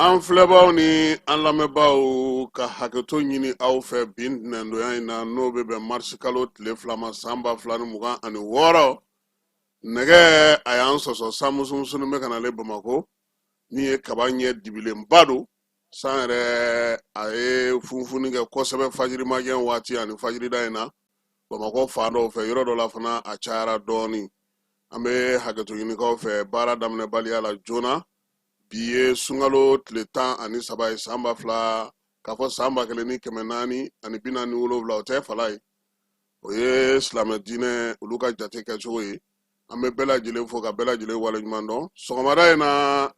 An filɛbaw ni an lamɛnbaaw ka hakɛto ɲini aw fɛ bi ntɛnɛndonya in na n'o bɛ bɛn marisi kalo tile 2 ma san 2026 nɛgɛ a y'an sɔsɔ san musumusuni bɛ ka nale Bamako min ye kaba ɲɛ dibilenba don san yɛrɛ a ye funufuni kɛ kosɛbɛ fajiri magɛn waati ani fajirida in na Bamako fan dɔw fɛ yɔrɔ dɔ la fana a cayara dɔɔni an bɛ hakɛto ɲinikaw fɛ baara daminɛbaliya la joona bi ye sunkalo tile 13 ye san 2000 k'a fɔ san 1447 o tɛ fala ye o ye silamɛ diinɛ olu ka jate kɛcogo ye an bɛ bɛɛ lajɛlen fo ka bɛɛ lajɛlen waleɲuman dɔn sɔgɔmada in na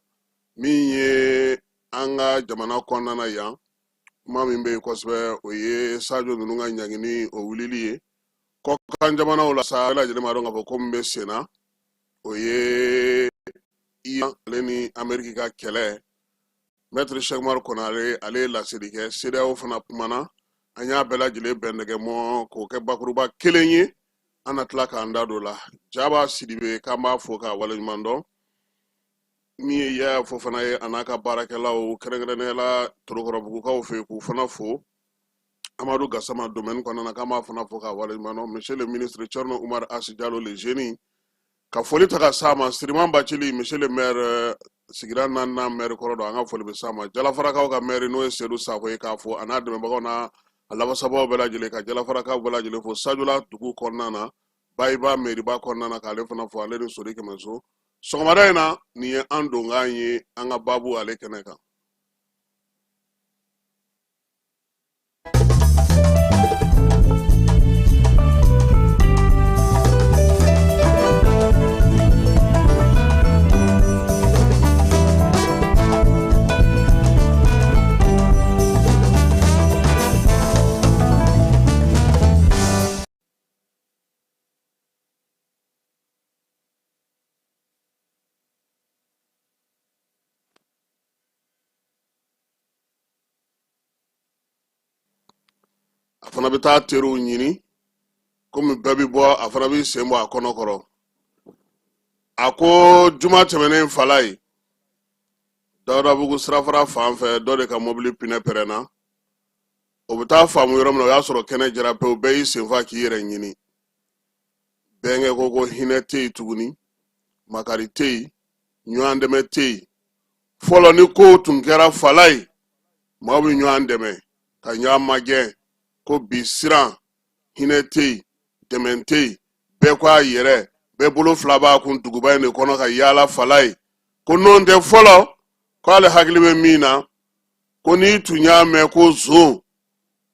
min ye an ka jamana kɔnɔna yan kuma min bɛ yen kosɛbɛ o ye sajo ninnu ka ɲangini o wulili ye kɔkan jamanaw la sa bɛɛ lajɛlen b'a dɔn k'a fɔ ko min bɛ sen na o ye Iran ale ni Ameriki ka kɛlɛ Maître Cheikh Umaru Konare ale ye laseli kɛ CEDEAO fana kumana an y'a bɛɛ lajɛlen bɛn nɛgɛmɔ k'o kɛ bakuruba kelen ye an na tila k'an da don la Jaba Sidibe k'an b'a fɔ k'a waleɲuman dɔn min ye Yaya fɔ fana ye a n'a ka baarakɛlaw kɛrɛnkɛrɛnnenya la Torokɔrɔbugukaw fɛ k'u fana fo Amadu Gassama domaine kɔnɔna na k'an b'a fana fɔ k'a waleɲuman dɔn Monsieur le ministre Thierno Oumar Assi Diallo le génie ka foli ta ka s'a ma Siriman Bacili Monsieur le maire sigira naaninan maire kɔrɔ dɔn an ka foli bɛ s'a ma Jalafarakaw ka maire n'o ye Seydou Sakɔ ye k'a fɔ a n'a dɛmɛbagaw n'a a lafasabaw bɛɛ lajɛlen ka Jalafarakaw bɛɛ lajɛlen fo Sajula dugu kɔnɔna na Bayiba mairiba kɔnɔna na k'ale fana fɔ ale ni Sori Kɛmɛso sɔgɔmada in na nin ye an donkan ye an ka baabu ale kɛnɛ kan. A fana bɛ taa teriw ɲini komi bɛɛ bɛ bɔ a fana bɛ sen bɔ a kɔnɔ kɔrɔ a ko juma tɛmɛnen fala ye Dawudabugu sirafara fan fɛ dɔ de ka mobili pinɛ pɛrɛnna o bɛ taa faamu yɔrɔ min na o y'a sɔrɔ kɛnɛ jara pewu bɛɛ y'i senfa k'i yɛrɛ ɲini bɛnkɛ ko hinɛ tɛ yen tuguni makari tɛ yen ɲɔgɔn dɛmɛ tɛ yen fɔlɔ ni ko tun kɛra fala ye maaw bɛ ɲɔgɔn dɛmɛ ka ɲɔgɔn magɛn ko bi siran hinɛ tɛ yen dɛmɛ tɛ yen bɛɛ ko a yɛrɛ bɛɛ bolo fila b'a kun duguba in de kɔnɔ ka yaala fala ye ko n'o tɛ fɔlɔ k'ale hakili bɛ min na ko n'i tun y'a mɛn ko zon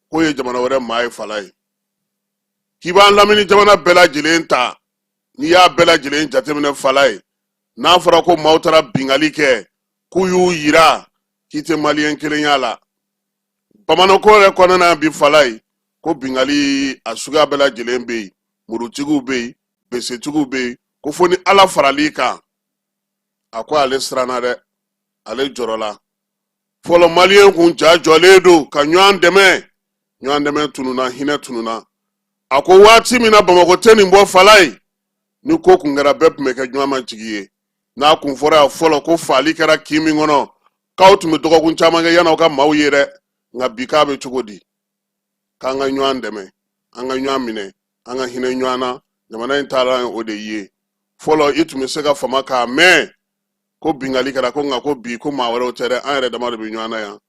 k'o ye jamana wɛrɛ maa ye fala ye k'i b'an lamini jamana bɛɛ lajɛlen ta n'i y'a bɛɛ lajɛlen jateminɛ fala ye n'a fɔra ko maaw taara bingali kɛ k'u y'u yira k'i tɛ maliyɛn kelen y'a la bamananko yɛrɛ kɔnɔna bi fala ye ko bingali a suguya bɛɛ lajɛlen bɛ yen murutigiw bɛ yen besetigiw bɛ yen ko fo ni ala faral'i kan a ko ale siranna dɛ ale jɔrɔla fɔlɔ maliyɛn kun ja jɔlen don ka ɲɔgɔn dɛmɛ tununa hinɛ tununa a ko waati min na Bamako tɛ nin bɔ fala ye ni ko kun kɛra bɛɛ tun bɛ kɛ ɲɔgɔn majigi ye n'a kun fɔra yan fɔlɔ ko faali kɛra kin min kɔnɔ k'aw tun bɛ dɔgɔkun caman kɛ yan'aw ka maaw ye dɛ nka bi k'a bɛ cogo di k'an ka ɲɔgɔn dɛmɛ an ka ɲɔgɔn minɛ an ka hinɛ ɲɔgɔn na jamana in taara o de ye fɔlɔ i tun bɛ se ka fama k'a mɛn ko bingali kɛra ko nka ko bi ko maa wɛrɛw tɛ dɛ an yɛrɛ dama de bɛ ɲɔgɔn na yan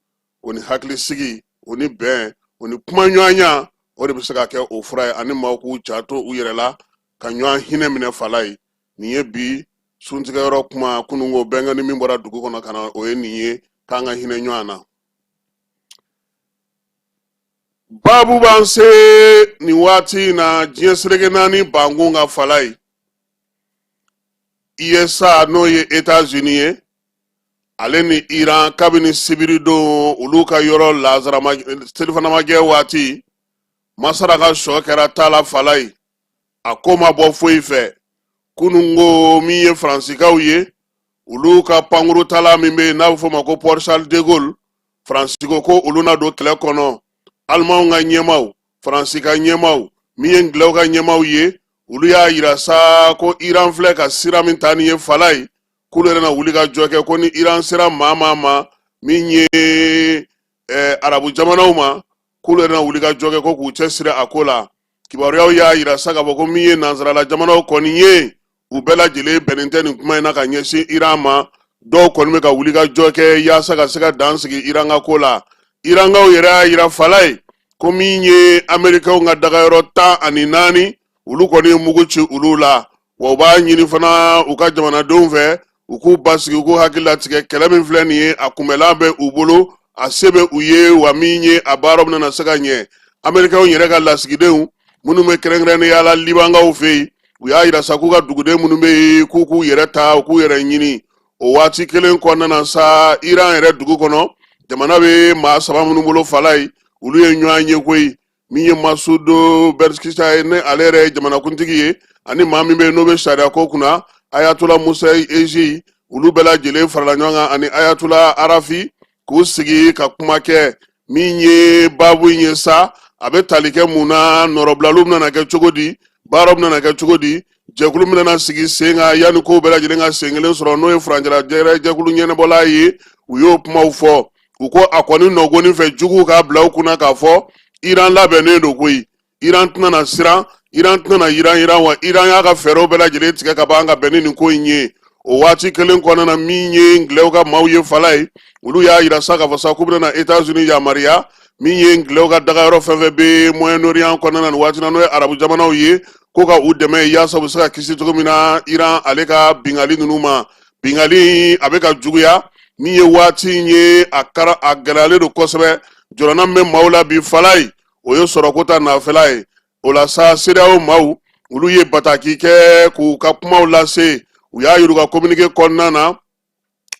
o ni hakilisigi o ni bɛn o ni kuma ɲɔgɔnya o de bɛ se ka kɛ o fura ye ani maaw k'u janto u yɛrɛ la ka ɲɔgɔn hinɛ minɛ fala ye nin ye bi suntigɛyɔrɔ kuma kununko bɛnkɛ ni min bɔra dugu kɔnɔ ka na o ye nin ye k'an ka hinɛ ɲɔgɔn na. Babu b'an se nin waati in na diɲɛ seleke naani bankun ka fala ye USA n'o ye États-Unis ye ale ni Iran kabini sibiri don olu ka yɔrɔ lazarama selifanamagɛ waati masara ka sɔ kɛra taala fala ye a ko ma bɔ foyi fɛ kunungo min ye faransikaw ye olu ka pankuru tala min bɛ yen n'a bɛ fɔ o ma ko Port Charles de Gaulle faransiko ko olu na don kɛlɛ kɔnɔ alimanw ka ɲɛmaw faransi ka ɲɛmaw min ye ngilɛw ka ɲɛmaw ye olu y'a yira sa ko Iran filɛ ka sira min ta nin ye fala ye k'olu yɛrɛ na wuli ka jɔ kɛ ko ni Iran sera maa ma min ye arabu jamanaw ma k'olu yɛrɛ na wuli ka jɔ kɛ ko k'u cɛsiri a ko la kibaruyaw y'a yira sa k'a fɔ ko min ye nansarala jamanaw kɔni ye u bɛɛ lajɛlen bɛnnen tɛ nin kuma in na ka ɲɛsin Iran ma dɔw kɔni bɛ ka wuli ka jɔ kɛ yaasa ka se ka dan sigi Iran ka ko la Irankaw yɛrɛ y'a yira fala ye ko min ye Amerikɛnw ka dagayɔrɔ 14 olu kɔni ye mugu ci olu la wa u b'a ɲini fana u ka jamanadenw fɛ u k'u basigi u k'u hakili latigɛ kɛlɛ min filɛ nin ye a kunbɛlan bɛ u bolo a se bɛ u ye wa min ye a baaraw bɛna se ka ɲɛ Amerikɛnw yɛrɛ ka lasigidenw minnu bɛ kɛrɛnkɛrɛnnenya la Libankaw fɛ yen u y'a yira sa k'u ka duguden minnu bɛ yen k'u k'u yɛrɛ ta u k'u yɛrɛ ɲini o waati kelen kɔnɔna na sa Iran yɛrɛ dugu kɔnɔ jamana bɛ maa 3 minnu bolo fala ye olu ye ɲɔgɔn ye koyi min ye Masudo Berkishita ye ne ale yɛrɛ ye jamanakuntigi ye ani maa min bɛ yen n'o bɛ sariya ko kunna Ayatollah Musa Eji olu bɛɛ lajɛlen farala ɲɔgɔn kan ani Ayatollah Arafi k'u sigi ka kuma kɛ min ye baabu in ye sa a bɛ tali kɛ mun na nɔrɔbilaliw bɛna kɛ cogo di baaraw bɛna kɛ cogo di jɛkulu min bɛna sigi sen kan yanni ko bɛɛ lajɛlen ka sen kelen sɔrɔ n'o ye furancɛla jɛkulu ɲɛnabɔla ye u y'o kumaw fɔ u ko a kɔni nɔgɔnni fɛ juguw k'a bila u kunna k'a fɔ Iran labɛnnen don koyi Iran tɛna na siran Iran tɛna na yiran wa Iran y'a ka fɛɛrɛw bɛɛ lajɛlen tigɛ ka ban ka bɛn ni nin ko in ye o waati kelen kɔnɔna na min ye Ngilɛw ka maaw ye fala ye olu y'a yira sa k'a fɔ sa k'u bɛna États-Unis yamaruya min ye Ngilɛw ka dagayɔrɔ fɛn fɛn bɛ Moyen-Orient kɔnɔna na nin waati na n'o ye arabu jamanaw ye ko ka u dɛmɛ yaasa u bɛ se ka kisi cogo min na Iran ale ka bingali ninnu ma bingali a bɛ ka juguya min ye waati in ye a gɛlɛyalen don kosɛbɛ jɔrɔna min bɛ maaw la bi fala ye o ye sɔrɔko ta nafɛla ye o la sa CEDEAO maaw olu ye bataki kɛ k'u ka kumaw lase u y'a yir'u ka communiqué kɔnɔna na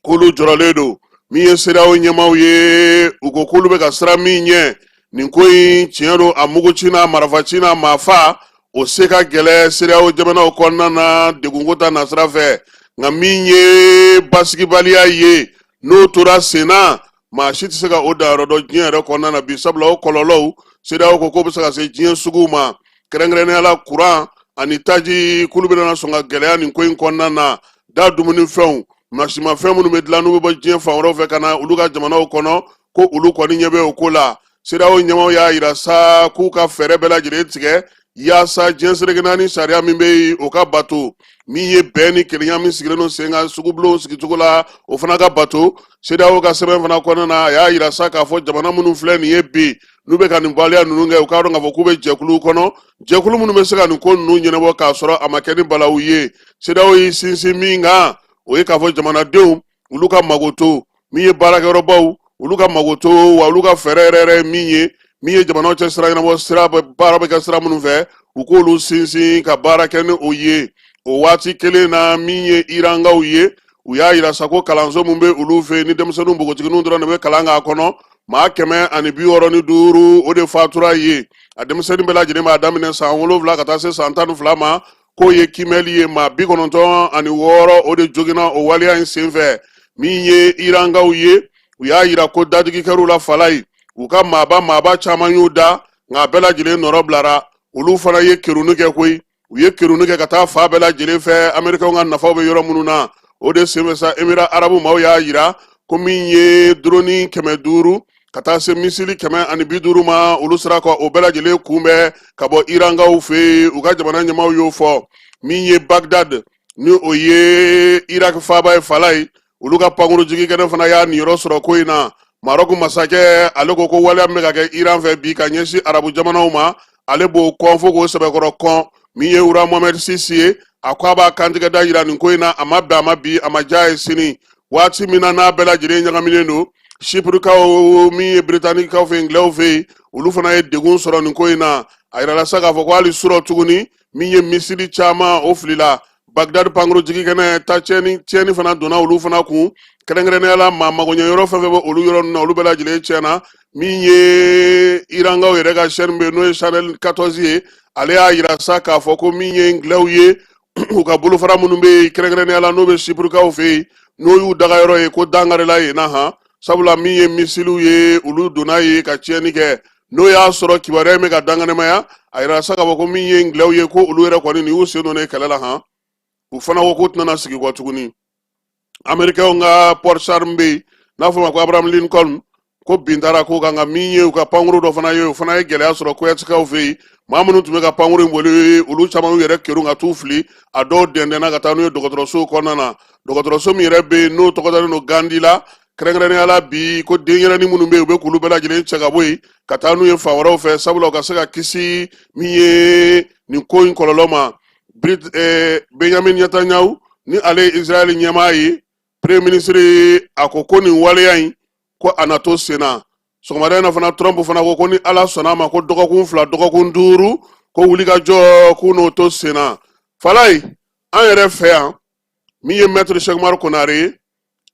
k'olu jɔrɔlen don min ye CEDEAO ɲɛmaaw ye u ko k'olu bɛ ka siran min ɲɛ nin ko in tiɲɛ don a muguci n'a marifaci n'a maafa o se ka gɛlɛ CEDEAO jamanaw kɔnɔna na degunko ta nasira fɛ nka min ye basigibaliya ye n'o tora sen na maa si tɛ se ka o danyɔrɔ dɔn diɲɛ yɛrɛ kɔnɔna na bi sabula o kɔlɔlɔw CEDEAO ko k'o bɛ se ka se diɲɛ suguw ma kɛrɛnkɛrɛnnenya la kuran ani taji k'olu bɛna sɔn ka gɛlɛya nin ko in kɔnɔna na da dumunifɛnw masimafɛn minnu bɛ dilan n'u bɛ bɔ diɲɛ fan wɛrɛw fɛ ka na olu ka jamanaw kɔnɔ ko olu kɔni ɲɛ bɛ o ko la CEDEAO ɲɛmaaw y'a yira sa k'u ka fɛɛrɛ bɛɛ lajɛlen tigɛ yaasa diɲɛ seleke naani sariya min bɛ yen o ka bato min ye bɛn ni kelenya min sigilen don sen kan sugubulon sigicogo la o fana ka bato CEDEAO ka sɛbɛn fana kɔnɔna na a y'a yira sa k'a fɔ jamana minnu filɛ nin ye bi n'u bɛ ka nin waleya ninnu kɛ u k'a dɔn k'a fɔ k'u bɛ jɛkuluw kɔnɔ jɛkulu minnu bɛ se ka nin ko ninnu ɲɛnabɔ k'a sɔrɔ a ma kɛ ni balawu ye CEDEAO y'i sinsin min kan o ye k'a fɔ jamanadenw olu ka magoto min ye baarakɛyɔrɔbaw olu ka magoto wa olu ka fɛɛrɛ yɛrɛ ye min ye jamanaw cɛ sira ɲɛnabɔ sira baara bɛ kɛ sira minnu fɛ u k'olu sinsin ka baara kɛ ni o ye o waati kelen na min ye Irankaw ye u y'a yira sa ko kalanso min bɛ olu fɛ ni denmisɛnninw npogotigininw dɔrɔn de bɛ kalan k'a kɔnɔ maa 165 o de fatura ye a denmisɛnnin bɛɛ lajɛlen b'a daminɛ san 7 ka taa se san 12 ma k'o ye kimɛli ye maa 96 o de joginna o waleya in senfɛ min ye Irankaw ye u y'a yira ko dadigi kɛr'u la fala ye u ka maaba caman y'u da nka a bɛɛ lajɛlen nɔrɔ bilara olu fana ye keruni kɛ koyi u ye keruni kɛ ka taa fa bɛɛ lajɛlen fɛ Amerikɛnw ka nafaw bɛ yɔrɔ minnu na o de senfɛ sa Émirats arabu maaw y'a yira ko min ye drone 500 ka taa se misili 150 ma olu sera ka o bɛɛ lajɛlen kunbɛn ka bɔ Irankaw fɛ u ka jamana ɲɛmaaw y'o fɔ min ye Bagdad ni o ye Irak faaba ye fala ye olu ka pankuru jigikɛnɛ fana y'a niyɔrɔ sɔrɔ ko in na Marɔku masakɛ ale ko waleya min bɛ ka kɛ Iran fɛ bi ka ɲɛsin arabu jamanaw ma ale b'o kɔn fo k'o sɛbɛkɔrɔ kɔn min ye Ura Mohamed Sisi ye a ko a b'a kantigɛ da yira nin ko in na a ma bɛn a ma bi a ma diya ye sini waati min na n'a bɛɛ lajɛlen ɲagaminen don Siprikaw min ye Britanikaw fɛ Ngilɛw fɛ yen olu fana ye degun sɔrɔ nin ko in na a yirala sa k'a fɔ ko hali surɔ tuguni min ye misiri caman o filila Bagdad pankuru jigikɛnɛ ta tiɲɛni fana donna olu fana kun kɛrɛnkɛrɛnnenya la maa magoɲɛyɔrɔ fɛn fɛn bɛ olu yɔrɔ ninnu na olu bɛɛ lajɛlen tiɲɛna min ye Irankaw yɛrɛ ka chaîne bɛ yen n'o ye Channel 14 ye ale y'a yira sa k'a fɔ ko min ye Ngilɛw ye u ka bolofara minnu bɛ yen kɛrɛnkɛrɛnnenya la n'o bɛ Siprikaw fɛ yen n'o y'u dagayɔrɔ ye ko dangarila yen na han sabula min ye misiliw ye olu donna ye ka tiɲɛni kɛ n'o y'a sɔrɔ kibaruya in bɛ ka danganamaya a yira sa k'a fɔ ko min ye Ngilɛw ye ko olu yɛrɛ kɔni nin y'u sen donnen kɛlɛ la han u fana ko k'u tɛna sigi kɔ tuguni Amerikɛnw ka port charme bɛ yen n'a fɔ ma ko Abraham Lincoln ko bintara ko kan ka min ye u ka pankuru dɔ fana ye o fana ye gɛlɛya sɔrɔ koyatikaw fɛ yen maa minnu tun bɛ ka pankuru in boli olu caman yɛrɛ kɛru ka t'u fili a dɔw dɛndɛnna ka taa n'u ye dɔgɔtɔrɔso kɔnɔna na dɔgɔtɔrɔso min yɛrɛ bɛ yen n'o tɔgɔ dalen don Gandi la kɛrɛnkɛrɛnnenya la bi ko denyɛrɛnin minnu bɛ yen u bɛ k'olu bɛɛ lajɛlen cɛ ka bɔ yen ka taa n'u ye fan wɛrɛw fɛ sabula u ka se ka kisi min ye nin ko in kɔlɔlɔ ma Benjamin Netanyahu ni ale ye Israel ɲɛmaa ye premier ministre a ko nin waleya in ko a na to sen na sɔgɔmada in na fana Trump fana ko ni Ala sɔnna a ma ko dɔgɔkun 2 dɔgɔkun 5 ko wulikajɔ k'u n'o to sen na Falaye an yɛrɛ fɛ yan min ye maître Cheikh Umaru Konare ye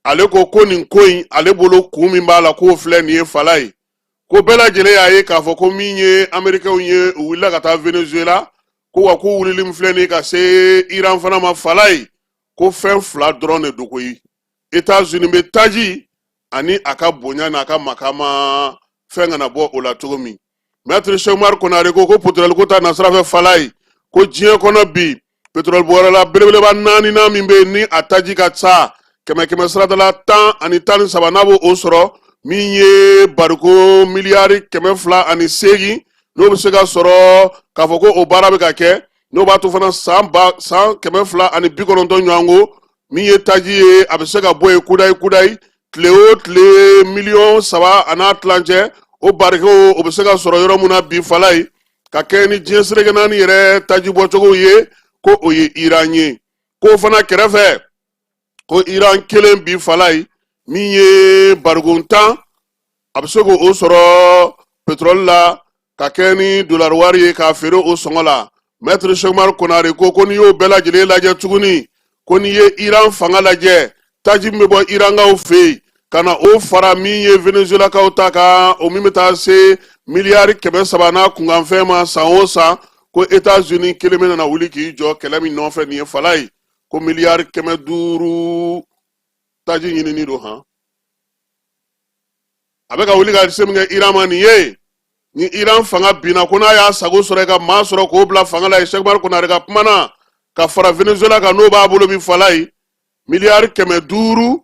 ale ko nin ko in ale bolo kun min b'a la k'o filɛ nin ye Falaye ko bɛɛ lajɛlen y'a ye k'a fɔ ko min ye Américains ye u wulila ka taa Venezuela ko wa k'u wulili min filɛ nin ye ka se Iran fana ma Falaye ko fɛn 2 dɔrɔn de do koyi États-Unis bɛ taji ani a ka bonya n'a ka makama fɛn kana bɔ o la cogo min maître Cheikh Umaru Konare ko pétrole ko ta na sira fɛ Falaye ko diɲɛ kɔnɔ bi pétrole bɔrɛla belebeleba 4 min bɛ ni a taji ka ca kɛmɛ siradala 10 ani 13 n'a b'o sɔrɔ min ye bariko miliyari 208 n'o bɛ se ka sɔrɔ k'a fɔ ko o baara bɛ ka kɛ n'o b'a to fana san 290 ɲɔgɔn ko min ye taji ye a bɛ se ka bɔ yen kudayi tile o tile miliyɔn 3 a n'a tilancɛ o bariko o bɛ se ka sɔrɔ yɔrɔ mun na bi Falaye ka kɛ ni diɲɛ seleke naani yɛrɛ taji bɔcogo ye ko o ye Iran ye ko fana kɛrɛfɛ ko Iran kelen bi Falaye min ye bariko 10 a bɛ se k'o sɔrɔ pétrole la ka kɛ ni dollar wari ye k'a feere o sɔngɔ la maître Cheikh Umaru Konare ko n'i y'o bɛɛ lajɛlen lajɛ tuguni ko n'i ye Iran fanga lajɛ taji min bɛ bɔ Irankaw fɛ yen ka na o fara min ye Venezuelakaw ta kan o min bɛ taa se miliyari 300 n'a kunkanfɛn ma san o san ko États-Unis kelen bɛ nana wuli k'i jɔ kɛlɛ min nɔfɛ nin ye Falaye ko miliyari 500 taji ɲinini don han a bɛ ka wuli ka se min kɛ Iran ma nin ye ni Iran fanga binna ko n'a y'a sago sɔrɔ i ka maa sɔrɔ k'o bila fanga la Cheikh Umaru Konare ka kuma na ka fara Venezuela kan n'o b'a bolo bi Falaye miliyari 500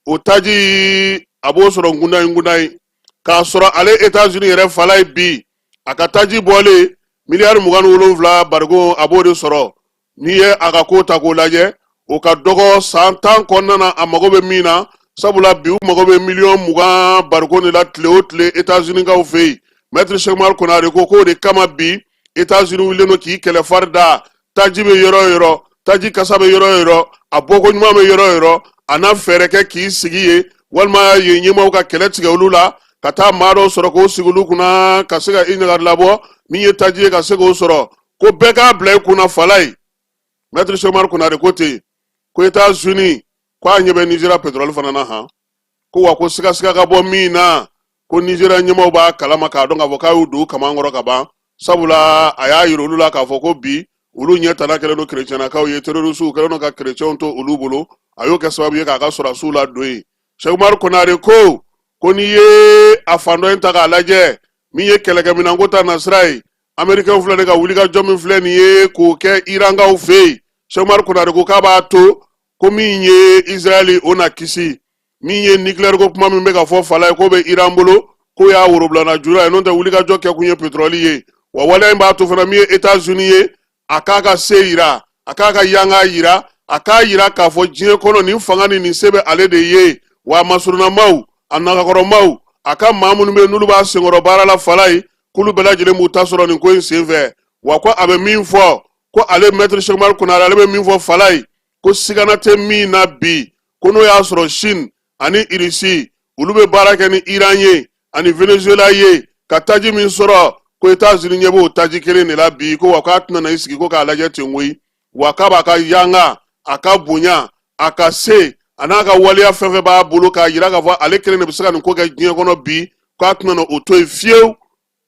o taji a b'o sɔrɔ ngundayi k'a sɔrɔ ale États-Unis yɛrɛ Falaye bi a ka taji bɔlen miliyari 27 barigo a b'o de sɔrɔ n'i ye a ka ko ta k'o lajɛ o ka dɔgɔ san 10 kɔnɔna na a mago bɛ min na sabula bi u mago bɛ miliyɔn 20 barigo de la tile o tile États-Unis kaw fɛ yen maître Cheikh Umaru Konare ko k'o de kama bi États-Unis wulilen don k'i kɛlɛ fari da taji bɛ yɔrɔ o yɔrɔ taji kasa bɛ yɔrɔ o yɔrɔ a bɔko ɲuman bɛ yɔrɔ o yɔrɔ a na fɛɛrɛ kɛ k'i sigi ye walima yen ɲɛmaaw ka kɛlɛ tigɛ olu la ka taa maa dɔw sɔrɔ k'o sigi olu kunna ka se ka i ɲagali labɔ min ye taji ye ka se k'o sɔrɔ ko bɛɛ k'a bila i kunna Falaye maître Cheikh Umaru Konare ko ten ko États-Unis ko a ɲɛ bɛ Nizeriya pétrole fana na han ko wa ko siga ka bɔ min na ko Nizeriya ɲɛmaaw b'a kalama k'a dɔn k'a fɔ k'a y'u don kaman kɔrɔ ka ban sabula a y'a yira olu la k'a fɔ ko bi olu ɲɛ tana kɛlen don chrétiennakaw ye terrorisiw kɛlen don ka chrétienw to olu bolo a y'o kɛ sababu ye k'a ka sɔrɔdasiw ladon yen Cheikh Umaru Konare ko n'i ye a fan dɔ in ta k'a lajɛ min ye kɛlɛkɛminɛnko ta nasira ye Américains filɛ nin ka wulikajɔ min filɛ nin ye k'o kɛ Irankaw fɛ yen Cheikh Umaru Konare ko k'a b'a to ko min ye Israël o na kisi min ye nucléaire ko kuma min bɛ ka fɔ Falaye k'o bɛ Iran bolo k'o y'a worobilana jura ye n'o tɛ wulikajɔ kɛ kun ye pétrole ye wa waleya in b'a to fana min ye États-Unis ye a k'a ka se yira a k'a ka yanga yira a k'a yira k'a fɔ diɲɛ kɔnɔ nin fanga ni nin se bɛ ale de ye wa a masurunamaw a nagakɔrɔmaw a ka maa minnu bɛ yen n'olu b'a senkɔrɔ baara la Falaye k'olu bɛɛ lajɛlen b'u ta sɔrɔ nin ko in senfɛ wa ko a bɛ min fɔ ko ale maître Cheikh Umaru Konare ale bɛ min fɔ Falaye ko sigana tɛ min na bi ko n'o y'a sɔrɔ Chine ani Russie olu bɛ baara kɛ ni Iran ye ani Venezuela ye ka taji min sɔrɔ ko États-Unis ɲɛ b'o taji kelen de la bi ko wa k'a tɛna na i sigi ko k'a lajɛ ten koyi wa k'a b'a ka yanga a ka bonya a ka se a n'a ka waleya fɛn fɛn b'a bolo k'a yira k'a fɔ ale kelen de bɛ se ka nin ko kɛ diɲɛ kɔnɔ bi k'a tɛna na o to yen fiyewu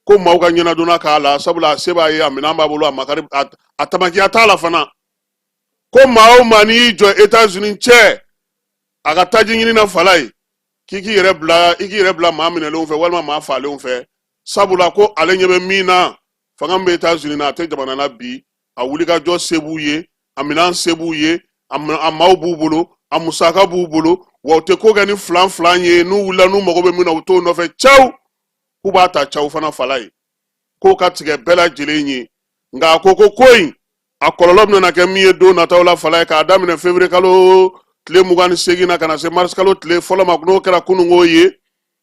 ko maaw ka ɲɛnadonna k'a la sabula a se b'a ye a minɛn b'a bolo a makari a tamakiya t'a la fana ko maa o maa n'i y'i jɔ États-Unis cɛ a ka taji ɲini na Falaye k'i k'i yɛrɛ bila maa minɛlenw fɛ walima maa faalenw fɛ sabula ko ale ɲɛ bɛ min na fanga min bɛ États-Unis na a tɛ jamana na bi a wulikajɔ se b'u ye a minɛn se b'u ye a maaw b'u bolo a musaka b'u bolo wa u tɛ ko kɛ ni filan ye n'u wulila n'u mago bɛ min na u t'o nɔfɛ cɛw k'u b'a ta cɛw fana fala ye k'o ka tigɛ bɛɛ lajɛlen ye nka a ko ko in a kɔlɔlɔ bɛna kɛ min ye don nataw la fala ye k'a daminɛ février kalo tile 28 na ka na se mars kalo tile fɔlɔ ma n'o kɛra kunungo ye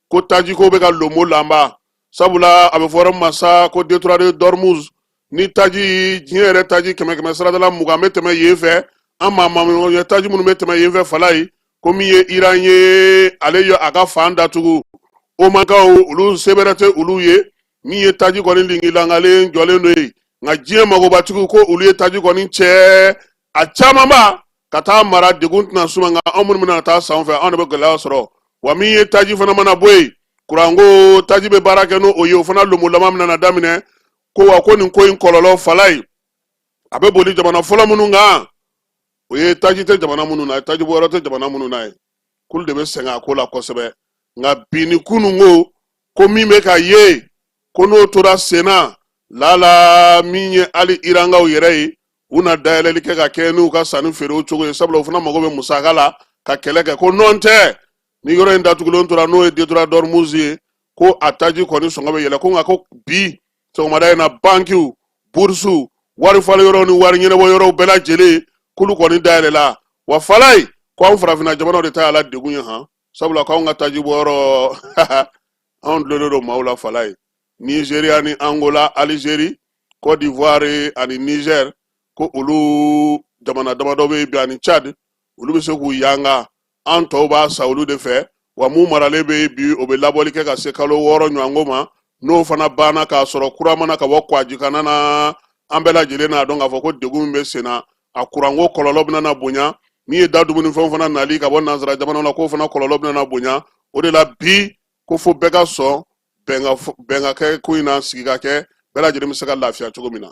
ko taji ko bɛ ka lomo lanba sabula a bɛ fɔ yɔrɔ masa ko détroit de Dormuz ni taji diɲɛ yɛrɛ taji 100 saradala 20 bɛ tɛmɛ yen fɛ an maa ye taji minnu bɛ tɛmɛ yen fɛ fala ye ko min ye Iran ye ale ye a ka fan datugu o man kan olu sebɛrɛ tɛ olu ye min ye taji kɔni lingilangalen jɔlen do ye nka diɲɛ magobatigiw ko olu ye taji kɔni cɛ a caman ba ka taa mara degun tɛna suma nka anw minnu bɛna taa sanfɛ anw de bɛ gɛlɛya sɔrɔ wa min ye taji fana mana bɔ yen kuranko taji bɛ baara kɛ n'o o ye o fana lomolama bɛna daminɛ ko wa ko nin ko in kɔlɔlɔ fala ye a bɛ boli jamana fɔlɔ minnu kan o ye taji tɛ jamana minnu na taji bɔ yɔrɔ tɛ jamana minnu na ye k'olu de bɛ sɛgɛn a ko la kosɛbɛ nka bi ni kununko ko min bɛ ka ye ko n'o tora sen na lala min ye hali irankaw yɛrɛ ye u na dayɛlɛli kɛ ka kɛ n'u ka sanni feerew cogo ye sabula o fana mago bɛ musaka la ka kɛlɛ kɛ ko nɔn tɛ ni yɔrɔ in datugulen tora n'o ye détroit d'Ormuz ye ko a taji kɔni sɔngɔ bɛ yɛlɛ ko nka ko bi sɔgɔmada in na bankiw burusiw wari falen yɔrɔ ni wari ɲɛnabɔ yɔrɔw bɛɛ lajɛlen k'olu kɔni dayɛlɛla wa fala ye ko anw farafinna jamanaw de ta y'a la degun ye han sabula k'anw ka taji bɔ yɔrɔ anw dulonnen don maaw la fala ye Nigeria ni Angola Algérie Côte d'Ivoire ani Niger ko olu jamana damadɔ bɛ bi ani Chad olu bɛ se k'u yanga an tɔw b'a sa olu de fɛ wa mun maralen bɛ bi o bɛ labɔli kɛ ka se kalo 6 ɲɔgɔnko ma n'o fana banna k'a sɔrɔ kura mana ka bɔ Kwajikana na an bɛɛ lajɛlen n'a dɔn k'a fɔ ko degun min bɛ sen na a kuranko kɔlɔlɔ bɛna bonya min ye da dumunifɛnw fana nali ka bɔ nanzara jamanaw la k'o fana kɔlɔlɔ bɛna bonya o de la bi ko fo bɛɛ ka sɔn bɛn ka kɛ ko in na sigi ka kɛ bɛɛ lajɛlen bɛ se ka lafiya cogo min na.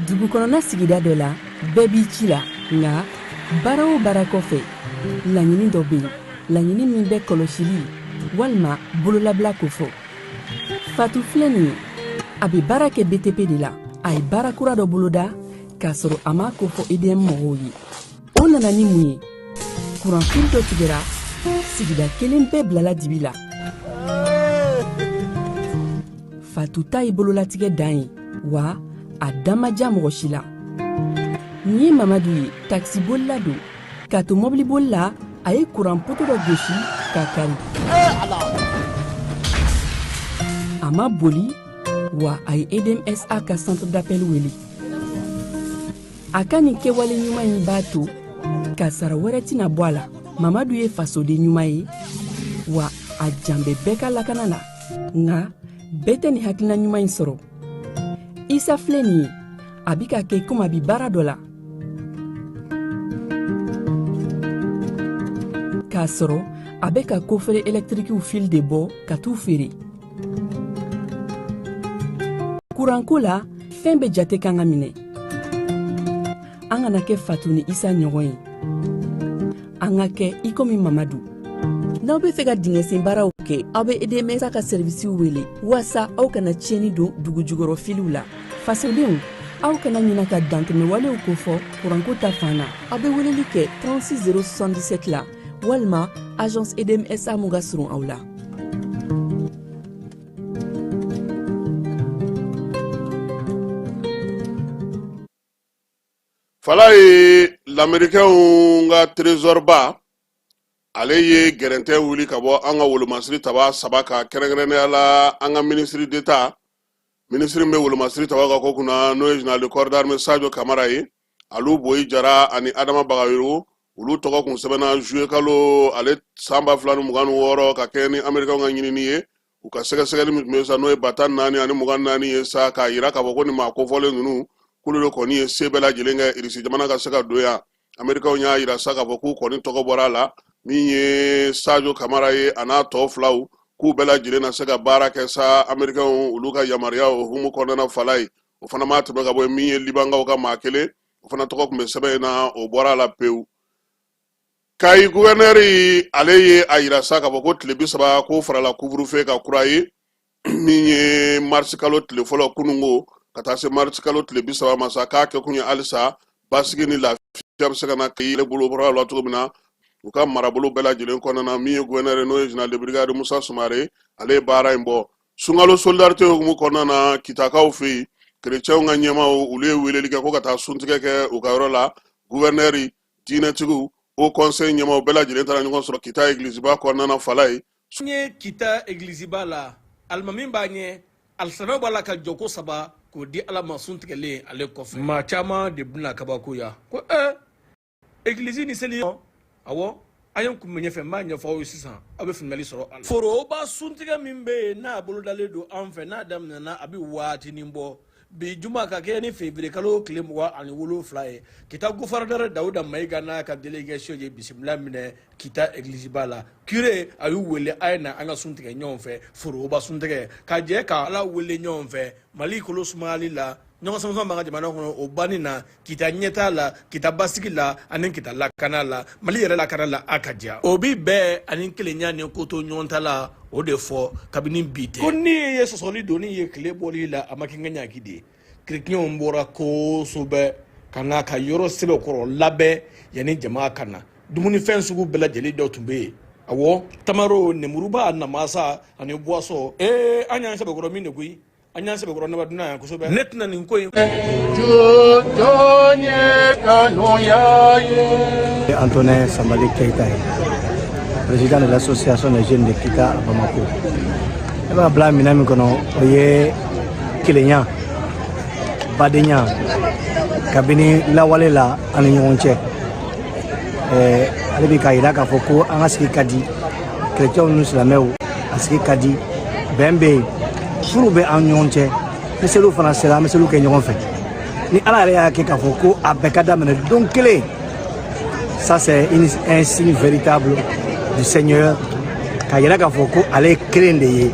dugu kɔnɔna sigida dɔ la bɛɛ b'i ci la nka baara o baara kɔfɛ laɲini dɔ bɛ yen laɲini min bɛ kɔlɔsili walima bololabila ko fɔ Fatu filɛ nin ye a bɛ baara kɛ BTP de la a ye baara kura dɔ boloda k'a sɔrɔ a m'a ko fɔ EDM mɔgɔw ye o nana ni mun ye kuranfili dɔ tigɛra sigida kelen bɛɛ bilala dibi la Fatu ta ye bololatigɛ dan ye wa a dan ma diya mɔgɔ si la nin ye Mamadu ye taxibolila don k'a to mɔbiliboli la a ye kuran poto dɔ gosi k'a kari a ma boli wa a ye EDMSA ka centre d'appel wele a ka nin kɛwale ɲuman in b'a to ka sara wɛrɛ tɛna bɔ a la Mamadu ye fasoden ɲuman ye wa a jan bɛ bɛɛ ka lakana la nka bɛɛ tɛ nin hakilina ɲuman in sɔrɔ Isa filɛ nin ye a bi ka kɛ komi a bi baara dɔ la k'a sɔrɔ a bɛ ka kofere électrique fil de bɔ ka t'u feere kuranko la fɛn bɛ jate kan ka minɛ an kana kɛ Fatu ni Isa ɲɔgɔn ye an ka kɛ i komi Mamadu n'aw bɛ fɛ ka dingɛsen baaraw kɛ aw bɛ EDMSA ka servisiw wele walasa aw kana tiɲɛni don dugu jukɔrɔ filiw la fasodenw aw kana ɲina ka dantɛmɛwalew kofɔ kuranko ta fan na aw bɛ weleli kɛ 36 077 la walima agence EDMSA mun ka surun aw la fala ye l'américain ka trésor ba ale ye gɛrɛntɛ wuli ka bɔ an ka wolomasiri taba saba ka kɛrɛnkɛrɛnnenya la an ka ministre d'état ministre bɛ wolomasiri taba ka ko kunna n'o ye général de corps d'armée Sadio Kamara ye Alu Boyi Jara ani Adama Bagayogo olu tɔgɔ kun sɛbɛnna juillet kalo ale san 2026 ka kɛ ni américain ka ɲinini ye u ka sɛgɛsɛgɛli min tun bɛ sa n'o ye bata 4 ani 24 ye sa k'a yira k'a fɔ ko nin maa kofɔlen ninnu k'olu de kɔni ye se bɛɛ lajɛlen kɛ irisi jamana ka se ka don yan américain y'a yira sa k'a fɔ k'u kɔni tɔgɔ bɔra a la min ye Sadio Kamara ye a n'a tɔ filaw k'u bɛɛ lajɛlen na se ka baara kɛ sa américain olu ka yamaruya o humu kɔnɔna fala ye o fana ma tɛmɛ ka bɔ min ye libankaw ka maa kelen o fana tɔgɔ tun bɛ sɛbɛn in na o bɔra a la pewu Kayi gouverneur ale ye a yira sa k'a fɔ ko tile 30 ko farala couvre-feu ka kura ye min ye mars kalo tile fɔlɔ kunungo ka taa se marisi kalo tile 30 ma sa k'a kɛ kun ye halisa basigi ni lafiya bɛ se ka na kɛ yɛrɛ bolo la cogo min na u ka marabolo bɛɛ lajɛlen kɔnɔna na min ye gouverneur n'o ye général de brigade Musa Sumare ale ye baara in bɔ sunkalo solidarité hukumu kɔnɔna na kitakaw fɛ yen kerecɛnw ka ɲɛmaaw olu ye weleli kɛ ko ka taa suntigɛ kɛ u ka yɔrɔ la gouverneur diinɛtigiw au conseil ɲɛmaaw bɛɛ lajɛlen taara ɲɔgɔn sɔrɔ kita église ba kɔnɔna na fala ye kita église ba la alimami b'a ɲɛ alisana b'a la ka jɔko 3 k'o di ala ma sun tigɛlen ale kɔfɛ maa caman de bɛna kabako ya ko église ni seli awɔ a ye kun bɛ ɲɛfɛ n b'a ɲɛfɔ aw ye sisan aw bɛ faamuyali sɔrɔ a la foroba suntigɛ min bɛ yen n'a bolodalen don an fɛ n'a daminɛna a bɛ waatinin bɔ bi juma ka kɛ ni février kalo tile 27 ye kita gouverneur Dawuda Mayiga n'a ka délégation ye bisimila minɛ kita église ba la curé a y'u wele a ye na an ka sun tigɛ ɲɔgɔn fɛ foroba suntigɛ ka jɛ ka ala wele ɲɔgɔn fɛ Mali kolo sumayali la ɲɔgɔn sama b'an ka jamana kɔnɔ o banni na kita ɲɛtaa la kita basigi la ani kita lakana la Mali yɛrɛ lakana la a ka diya o bi bɛɛ ani kelenya ni ko to ɲɔgɔn ta la o de fɔ kabini bi tɛ ko ni ye sɔsɔli doni ye tile bɔli la a ma kɛ n ka ɲaki de chrétienw bɔra kosɛbɛ ka na ka yɔrɔ sɛbɛ kɔrɔ labɛn yanni jama ka na dumunifɛn sugu bɛɛ lajɛlen dɔ tun bɛ yen awɔ tamaro nemuruba namasa ani boisson an y'an sɛbɛkɔrɔ min de koyi an y'an sɛbɛkɔrɔ ne ba dunan yan kosɛbɛ ne tɛna nin ko in Antonin Sambali Keita, président de l'association des jeunes de Kita à Bamako. Je vais vous dire que je Kilenya, Badenya, Kabini Lawale la Aninyonche. Ale bi ka yira k'a fɔ ko an ka sigi ka di chrétiens ni silamɛw a sigi ka di bɛn bɛ yen furu bɛ an ɲɔgɔn cɛ ni seliw fana sera an bɛ seliw kɛ ɲɔgɔn fɛ ni ala yɛrɛ y'a kɛ k'a fɔ ko a bɛɛ ka daminɛ don kelen ça c'est un signe véritable du Seigneur ka yira k'a fɔ ko ale ye kelen de ye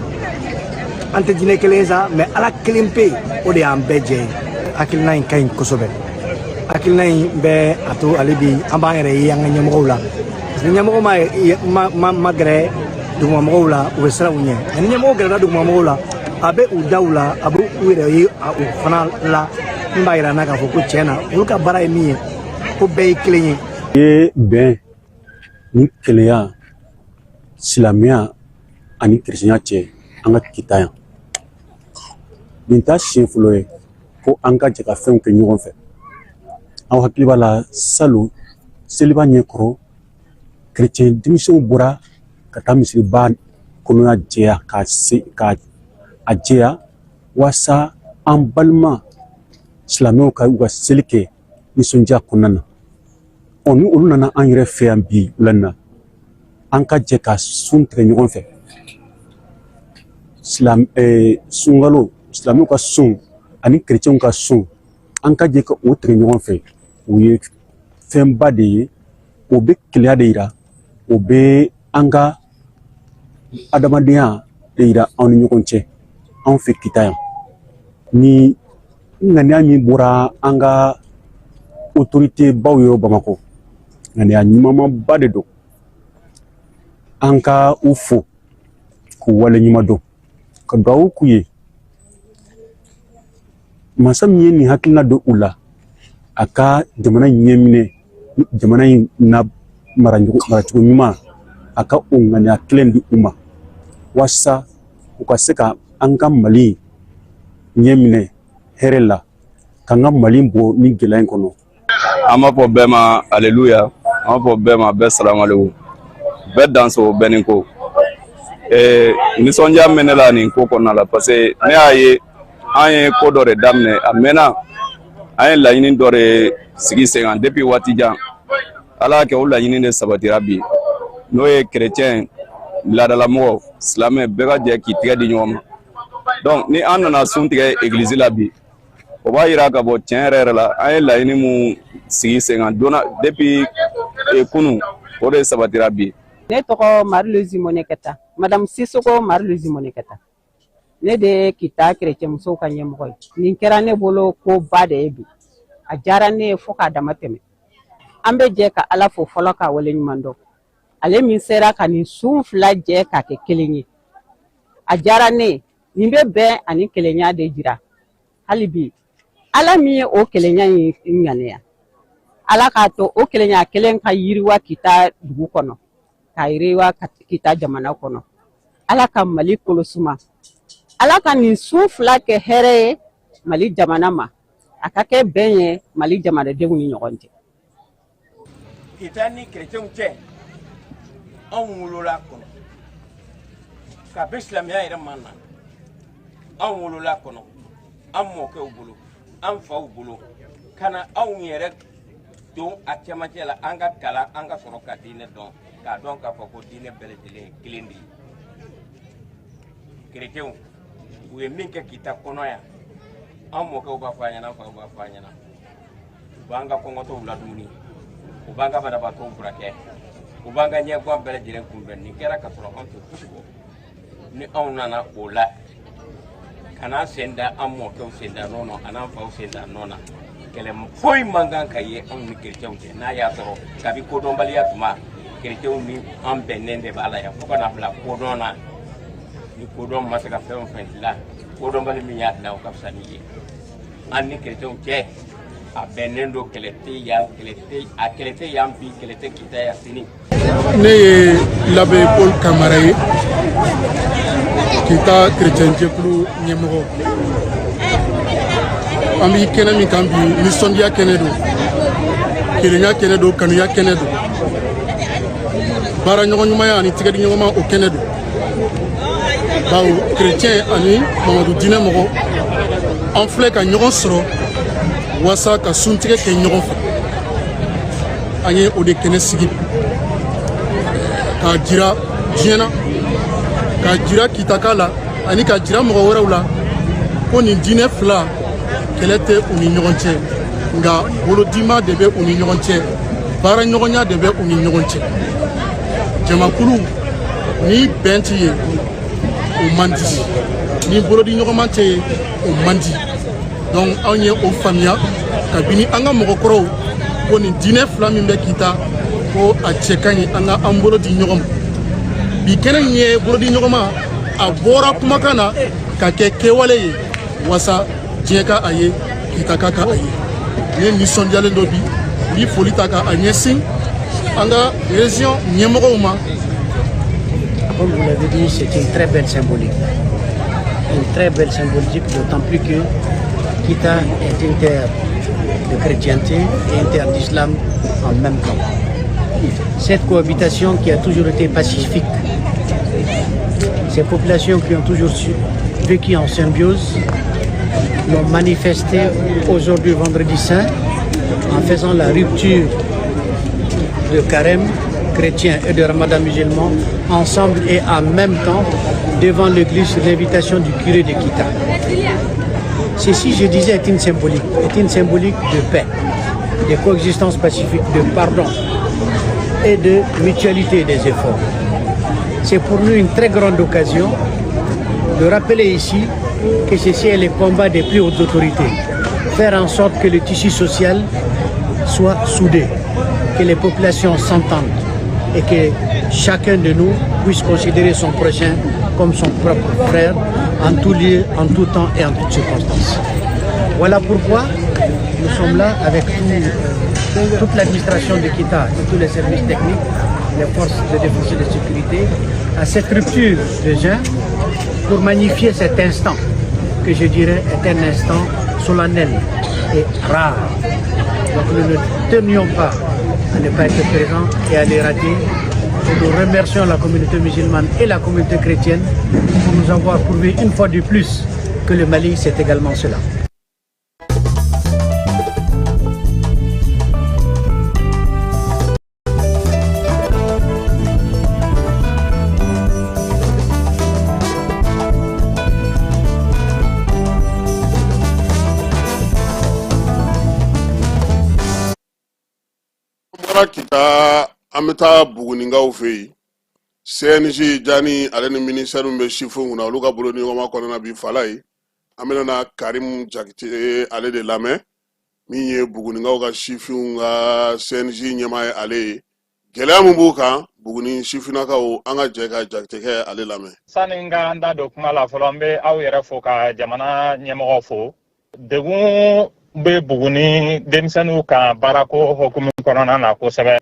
an tɛ diinɛ kelen sa mais ala kelen pe o de y'an bɛɛ jɛ ye hakilina in ka ɲi kosɛbɛ hakilina in bɛ a to ale bi an b'an yɛrɛ ye an ka ɲɛmɔgɔw la parce que ɲɛmɔgɔ ma gɛrɛ dugumamɔgɔw la u bɛ siran u ɲɛ ni ɲɛmɔgɔ gɛrɛla dugumamɔgɔw la a bɛ u daw la a bɛ u yɛrɛ ye u fana la min b'a yira n'a k'a fɔ ko tiɲɛ na olu ka baara ye min ye ko bɛɛ ye kelen ye. ye bɛn ni kelenya silamɛya ani kirisiya cɛ an ka kita yan nin t'a siɲɛ fɔlɔ ye ko an ka jɛ ka fɛnw kɛ ɲɔgɔn fɛ aw hakili b'a la salon seliba ɲɛkɔrɔ kerecɛn denmisɛnw bɔra ka taa misiriba kɔnɔna jɛya ka a jɛya walasa an balima silamɛw ka u ka seli kɛ nisɔndiya kɔnɔna na ni olu nana an yɛrɛ fɛ yan bi wula in na an ka jɛ ka sun tigɛ ɲɔgɔn fɛ sunkalo silamɛw ka sun ani kerecɛnw ka sun an ka jɛ ka o tigɛ ɲɔgɔn fɛ o ye fɛnba de ye o bɛ kelenya de yira o bɛ an ka adamadenya de yira an ni ɲɔgɔn cɛ an fɛ kita yan ni ŋaniya min bɔra an ka autorité baw ye Bamako ŋaniya ɲumanba de don an ka u fo k'u wale ɲuman dɔn ka dugawu k'u ye masa min ye nin hakilina don u la a ka jamana ɲɛminɛ jamana in na maracogo ɲuman a ka o ŋaniya kelen di u ma walasa u ka se ka an ka Mali ɲɛminɛ hɛrɛ la k'an ka Mali bɔ ni gɛlɛya in kɔnɔ. An b'a fɔ bɛɛ ma aleluya an b'a fɔ bɛɛ ma bɛɛ salamalekum bɛɛ danso bɛɛ ni ko nisɔndiya mɛn ne la nin ko kɔnɔna la parce que ne y'a ye an ye ko dɔ de daminɛ a mɛnna an ye laɲini dɔ de sigi sen kan depuis waati jan ala y'a kɛ o laɲini de sabatira bi n'o ye chrétien laadalamɔgɔ silamɛ bɛɛ ka jɛ k'i tigɛ di ɲɔgɔn ma donc ni an nana sun tigɛ église la bi o b'a yira ka bɔ tiɲɛ yɛrɛ la an ye laɲini mun sigi sen kan donna depuis kunu o de sabatira bi. Ne tɔgɔ Marie-Louise Moneketa madame Sisoko Marie-Louise Moneketa ne de ye kita chrétien musow ka ɲɛmɔgɔ ye nin kɛra ne bolo ko ba de ye bi a diyara ne ye fo k'a dama tɛmɛ an bɛ jɛ ka ala fo fɔlɔ k'a wale ɲuman dɔn ale min sera ka nin sun fila jɛ k'a kɛ kelen ye a diyara ne ye nin bɛ bɛn ani kelenya de jira hali bi ala min ye o kelenya in ŋaniya ala k'a to o kelenya kelen ka yiriwa kita dugu kɔnɔ ka yiriwa kita jamana kɔnɔ ala ka mali kolosuma ala ka nin su fila kɛ hɛrɛ ye mali jamana ma a ka kɛ bɛn ye mali jamanadenw ni ɲɔgɔn cɛ kita ni chrétienw cɛ anw wolola kɔnɔ ka bɛ silamɛya yɛrɛ man na anw wolola kɔnɔ an mɔkɛw bolo an faw bolo kana anw yɛrɛ don a cɛmancɛ la an ka kalan an ka sɔrɔ ka diinɛ dɔn k'a dɔn k'a fɔ ko diinɛ bɛɛ lajɛlen ye kelen de ye chrétienw u ye min kɛ kita kɔnɔ yan an mɔkɛw b'a fɔ a ɲɛna an faw b'a fɔ a ɲɛna u b'an ka kɔngɔtɔw ladumuni u b'an ka banabaatɔw furakɛ u b'an ka ɲɛguwan bɛɛ lajɛlen kunbɛn nin kɛra ka sɔrɔ an tɛ fosi bɔ ni anw nana o la kana sen da an mɔkɛw sen da nɔ na a n'an faw sen da nɔ na kɛlɛ foyi man kan ka ye anw ni chrétienw cɛ n'a y'a sɔrɔ kabi kodɔnbaliya tuma chrétienw ni an bɛnnen de b'a la yan fo ka na bila kodɔn na ni kodɔn ma se ka fɛn o fɛn dilan kodɔnbali min y'a dilan o ka fisa ni ye an ni chrétienw cɛ a bɛnnen don kɛlɛ tɛ yan a kɛlɛ tɛ yan bi kɛlɛ tɛ kita yan sini. Ne ye l'abbé Paul Kamara ye kita chrétien jɛkulu ɲɛmɔgɔ an bɛ kɛnɛ min kan bi nisɔndiya kɛnɛ don kelenya kɛnɛ don kanuya kɛnɛ don baara ɲɔgɔn ɲumanya ani tigɛdi ɲɔgɔnma o kɛnɛ don bawo chrétien ani mamadu diinɛ mɔgɔ an filɛ ka ɲɔgɔn sɔrɔ wasa ka suntigɛ kɛ ɲɔgɔn fɛ an ye o de kɛnɛ sigi ka jira diɲɛ na ka jira kitaka la ani ka jira mɔgɔ wɛrɛw la ko nin diinɛ fila kɛlɛ tɛ u ni ɲɔgɔn cɛ nka bolodima de bɛ u ni ɲɔgɔn cɛ baara ɲɔgɔnya de bɛ u ni ɲɔgɔn cɛ jamakulu ni bɛn tɛ yen o man di ni bolodi ɲɔgɔnma tɛ yen o man di donc anw ye o faamuya kabini an ka mɔgɔkɔrɔw ko nin diinɛ fila min bɛ kita ko a cɛ ka ɲi an ka an bolo di ɲɔgɔn ma bi kɛnɛ in ye bolodi ɲɔgɔnma a bɔra kumakan na ka kɛ kɛwale ye wasa diɲɛ ka a ye kita ka a ye ne nisɔndiyalen dɔ bi ni foli ta ka a ɲɛsin an ka région ɲɛmɔgɔw ma. Comme vous l'avez dit, c'est une très belle symbolique. Une très belle symbolique, d'autant plus que Kita est une terre de chrétienté et une terre d'islam en même temps. Cette cohabitation qui a toujours été pacifique, ces populations qui ont toujours vécu en symbiose, l'ont manifesté aujourd'hui vendredi saint en faisant la rupture de carême chrétien et de ramadan musulman ensemble et en même temps devant l'église sur l'invitation du curé de Kita. Ceci, je disais, est une symbolique de paix, de coexistence pacifique, de pardon et de mutualité des efforts. C'est pour nous une très grande occasion de rappeler ici que ceci est le combat des plus hautes autorités. Faire en sorte que le tissu social soit soudé, que les populations s'entendent et que chacun de nous puisse considérer son prochain comme son propre frère en tout lieu, en tout temps et en toutes circonstances. Voilà pourquoi nous sommes là avec toute l'administration de Kita et tous les services techniques, les forces de défense et de sécurité, à cette rupture de jeûne pour magnifier cet instant que je dirais est un instant solennel et rare. Donc nous ne tenions pas à ne pas être présents et à les rater. Et nous remercions la communauté musulmane et la communauté chrétienne pour nous avoir prouvé une fois de plus que le Mali c'est également cela. Kita an bɛ taa Buguninkaw fɛ yen CNJ Jani ale ni ministère min bɛ chiffres kunna olu ka bolo ni ɲɔgɔnma kɔnɔna bi fala ye an bɛna na Karim Jakite ale de lamɛn min ye Buguninkaw ka chiffres ka CNJ ɲɛmaa ye ale ye gɛlɛya min b'u kan Buguni sifinnakaw an ka jɛ ka Jakite kɛ ale lamɛn. Sani n ka an da don kuma la fɔlɔ n bɛ aw yɛrɛ fo ka jamana ɲɛmɔgɔw fo degun be buguni denmisɛnninw kan baarako hokumu kɔnɔna na kosɛbɛ.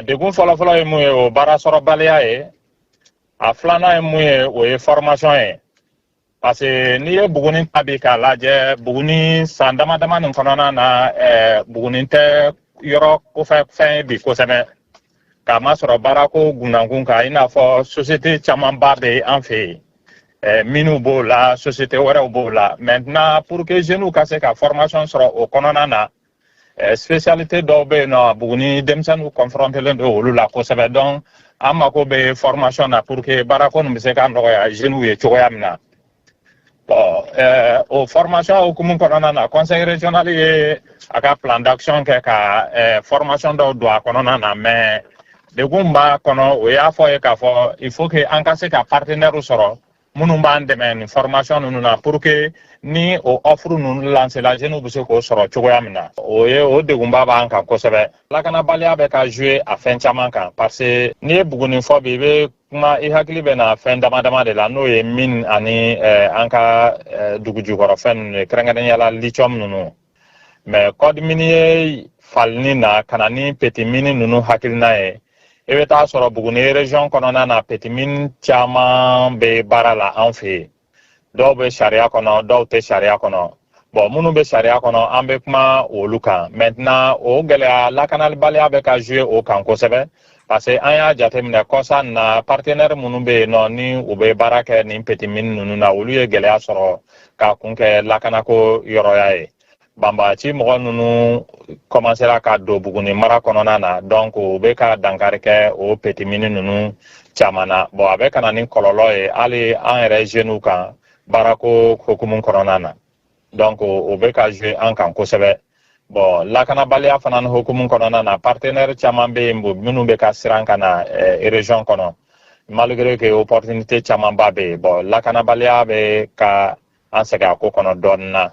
Degun fɔlɔfɔlɔ ye mun ye o baara sɔrɔbaliya ye. A filanan ye mun ye o ye formation ye. Parce que n'i ye buguni ta bi k'a lajɛ buguni san dama dama nin kɔnɔna na buguni tɛ yɔrɔ fɛn ye bi kosɛbɛ. K'a masɔrɔ baarako gunnakun kan i n'a fɔ société camanba bɛ an fɛ yen. Minnu b'o la société wɛrɛw b'o la. Maintenant pour que jeunes ka se ka formation sɔrɔ o kɔnɔna na spécialité dɔw bɛ yen nɔ buguni denmisɛnninw confrontelen don olu la kosɛbɛ. Donc an mako bɛ formation na pour que baarako nin bɛ se ka nɔgɔya jeunes ye cogoya min na. Bon, o formation hukumu kɔnɔna na conseil régional ye a ka plan d'action kɛ ka formation dɔw don a kɔnɔna na mais degun b'a kɔnɔ o y'a fɔ ye k'a fɔ il faut que an ka se ka partenaire sɔrɔ minnu b'an dɛmɛ nin formation ninnu na pour que ni o offre ninnu lancer la jeunes bɛ se k'o sɔrɔ cogoya min na o ye o degunba b'an kan kosɛbɛ. Lakanabaliya bɛ ka jouer a fɛn caman kan parce que n'i ye buguni fɔ bi i bɛ kuma i hakili bɛ na fɛn dama dama de la n'o ye mine ani an ka dugu jukɔrɔ fɛn ninnu ye kɛrɛnkɛrɛnnenya la lithium ninnu mais code minier ye falini na ka na ni petit mine ninnu hakilina ye i bɛ taa sɔrɔ buguni région kɔnɔna na petit mine caman bɛ baara la an fɛ yen dɔw bɛ sariya kɔnɔ dɔw tɛ sariya kɔnɔ bon minnu bɛ sariya kɔnɔ an bɛ kuma olu kan maintenant o gɛlɛya lakanabaliya bɛ ka jouer o kan kosɛbɛ. Parce que an y'a jateminɛ kɔsa na partenaire minnu bɛ yen nɔ ni u bɛ baara kɛ nin petit mine ninnu na olu ye gɛlɛya sɔrɔ ka kun kɛ lakanako yɔrɔya ye. Banbaaci mɔgɔ ninnu commencera ka don buguni mara kɔnɔna na donc u bɛ ka dankari kɛ o petit mine ninnu caman na. Bon a bɛ ka na ni kɔlɔlɔ ye hali an yɛrɛ jeunes kan baarako hokumu kɔnɔna na. Donc o bɛ ka jouer an kan kosɛbɛ. Bon lakanabaliya fana ni hokumu kɔnɔna na partenaire caman bɛ yen minnu bɛ ka siran ka na région kɔnɔ malgré que opportunité camanba bɛ yen bon lakanabaliya bɛ ka an sɛgɛn a ko kɔnɔ dɔɔnin na.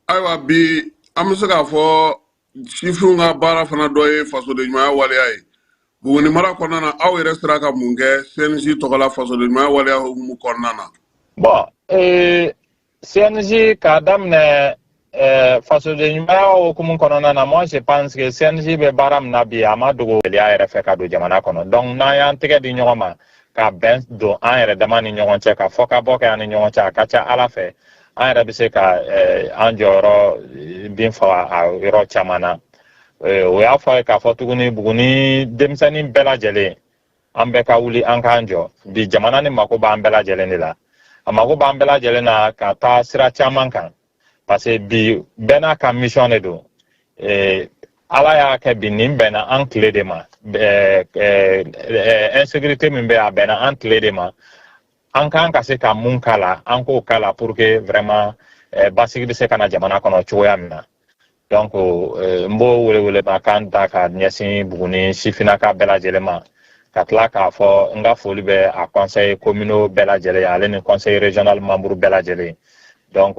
Ayiwa bi an bɛ se k'a fɔ sifinw ka baara fana dɔ ye fasodenɲumanya waleya ye. Buguni mara kɔnɔna na aw yɛrɛ sera ka mun kɛ CNJ tɔgɔla fasodenɲumanya waleya hukumu kɔnɔna na. Bon CNJ k'a daminɛ fasodenɲumanya hukumu kɔnɔna na moi je pense que CNJ bɛ baara min na bi a ma dogo gɛlɛya yɛrɛ fɛ ka don jamana kɔnɔ donc n'an y'an tɛgɛ di ɲɔgɔn ma ka bɛn don an yɛrɛ dama ni ɲɔgɔn cɛ ka fɔ ka bɔ kɛ an ni ɲɔgɔn cɛ a ka ca ala fɛ an yɛrɛ bɛ se ka an jɔyɔrɔ bin faga a yɔrɔ caman na o y'a fɔ ye k'a fɔ tuguni buguni denmisɛnnin bɛɛ lajɛlen an bɛɛ ka wuli an k'an jɔ bi jamana ni mako b'an bɛɛ lajɛlen de la a mako b'an bɛɛ lajɛlen na ka taa sira caman kan parce que bi bɛɛ n'a ka mission de don ala y'a kɛ bi nin bɛnna an tile de ma insécurité min bɛ a bɛnna an tile de ma an kan ka se ka mun k'a la an k'o k'a la pour que vraiment basigi bɛ se ka na jamana kɔnɔ cogoya min na donc n b'o welewelema kan ta ka ɲɛsin buguni sifinnaka bɛɛ lajɛlen ma ka tila k'a fɔ n ka foli bɛ a conseil communaux bɛɛ lajɛlen ale ni conseil régional membre bɛɛ lajɛlen donc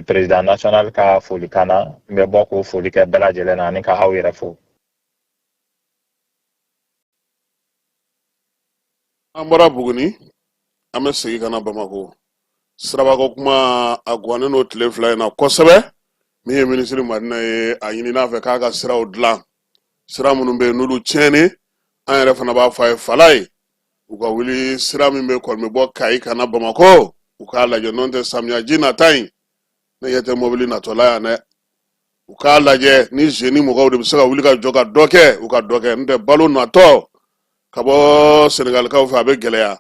président national ka foli kana n bɛ bɔ k'o foli kɛ bɛɛ lajɛlen na ani ka aw yɛrɛ fo. An bɔra buguni an bɛ segin ka na Bamako sirabako kuma a guwanen n'o tile fila in na kosɛbɛ min ye minisiri Madina ye a ɲini n'a fɛ k'a ka siraw dilan sira minnu bɛ yen n'olu tiɲɛni an yɛrɛ fana b'a fɔ a ye fala ye u ka wuli sira min bɛ kɔni bɛ bɔ Kayi ka na Bamako u k'a lajɛ n'o tɛ samiyaji nata in ne ɲɛ tɛ mobili natɔla yan dɛ u k'a lajɛ ni jeune mɔgɔw de bɛ se ka wuli ka jɔ ka dɔ kɛ u ka dɔ kɛ n'o tɛ balo natɔ ka bɔ Senegalikaw fɛ a bɛ gɛlɛya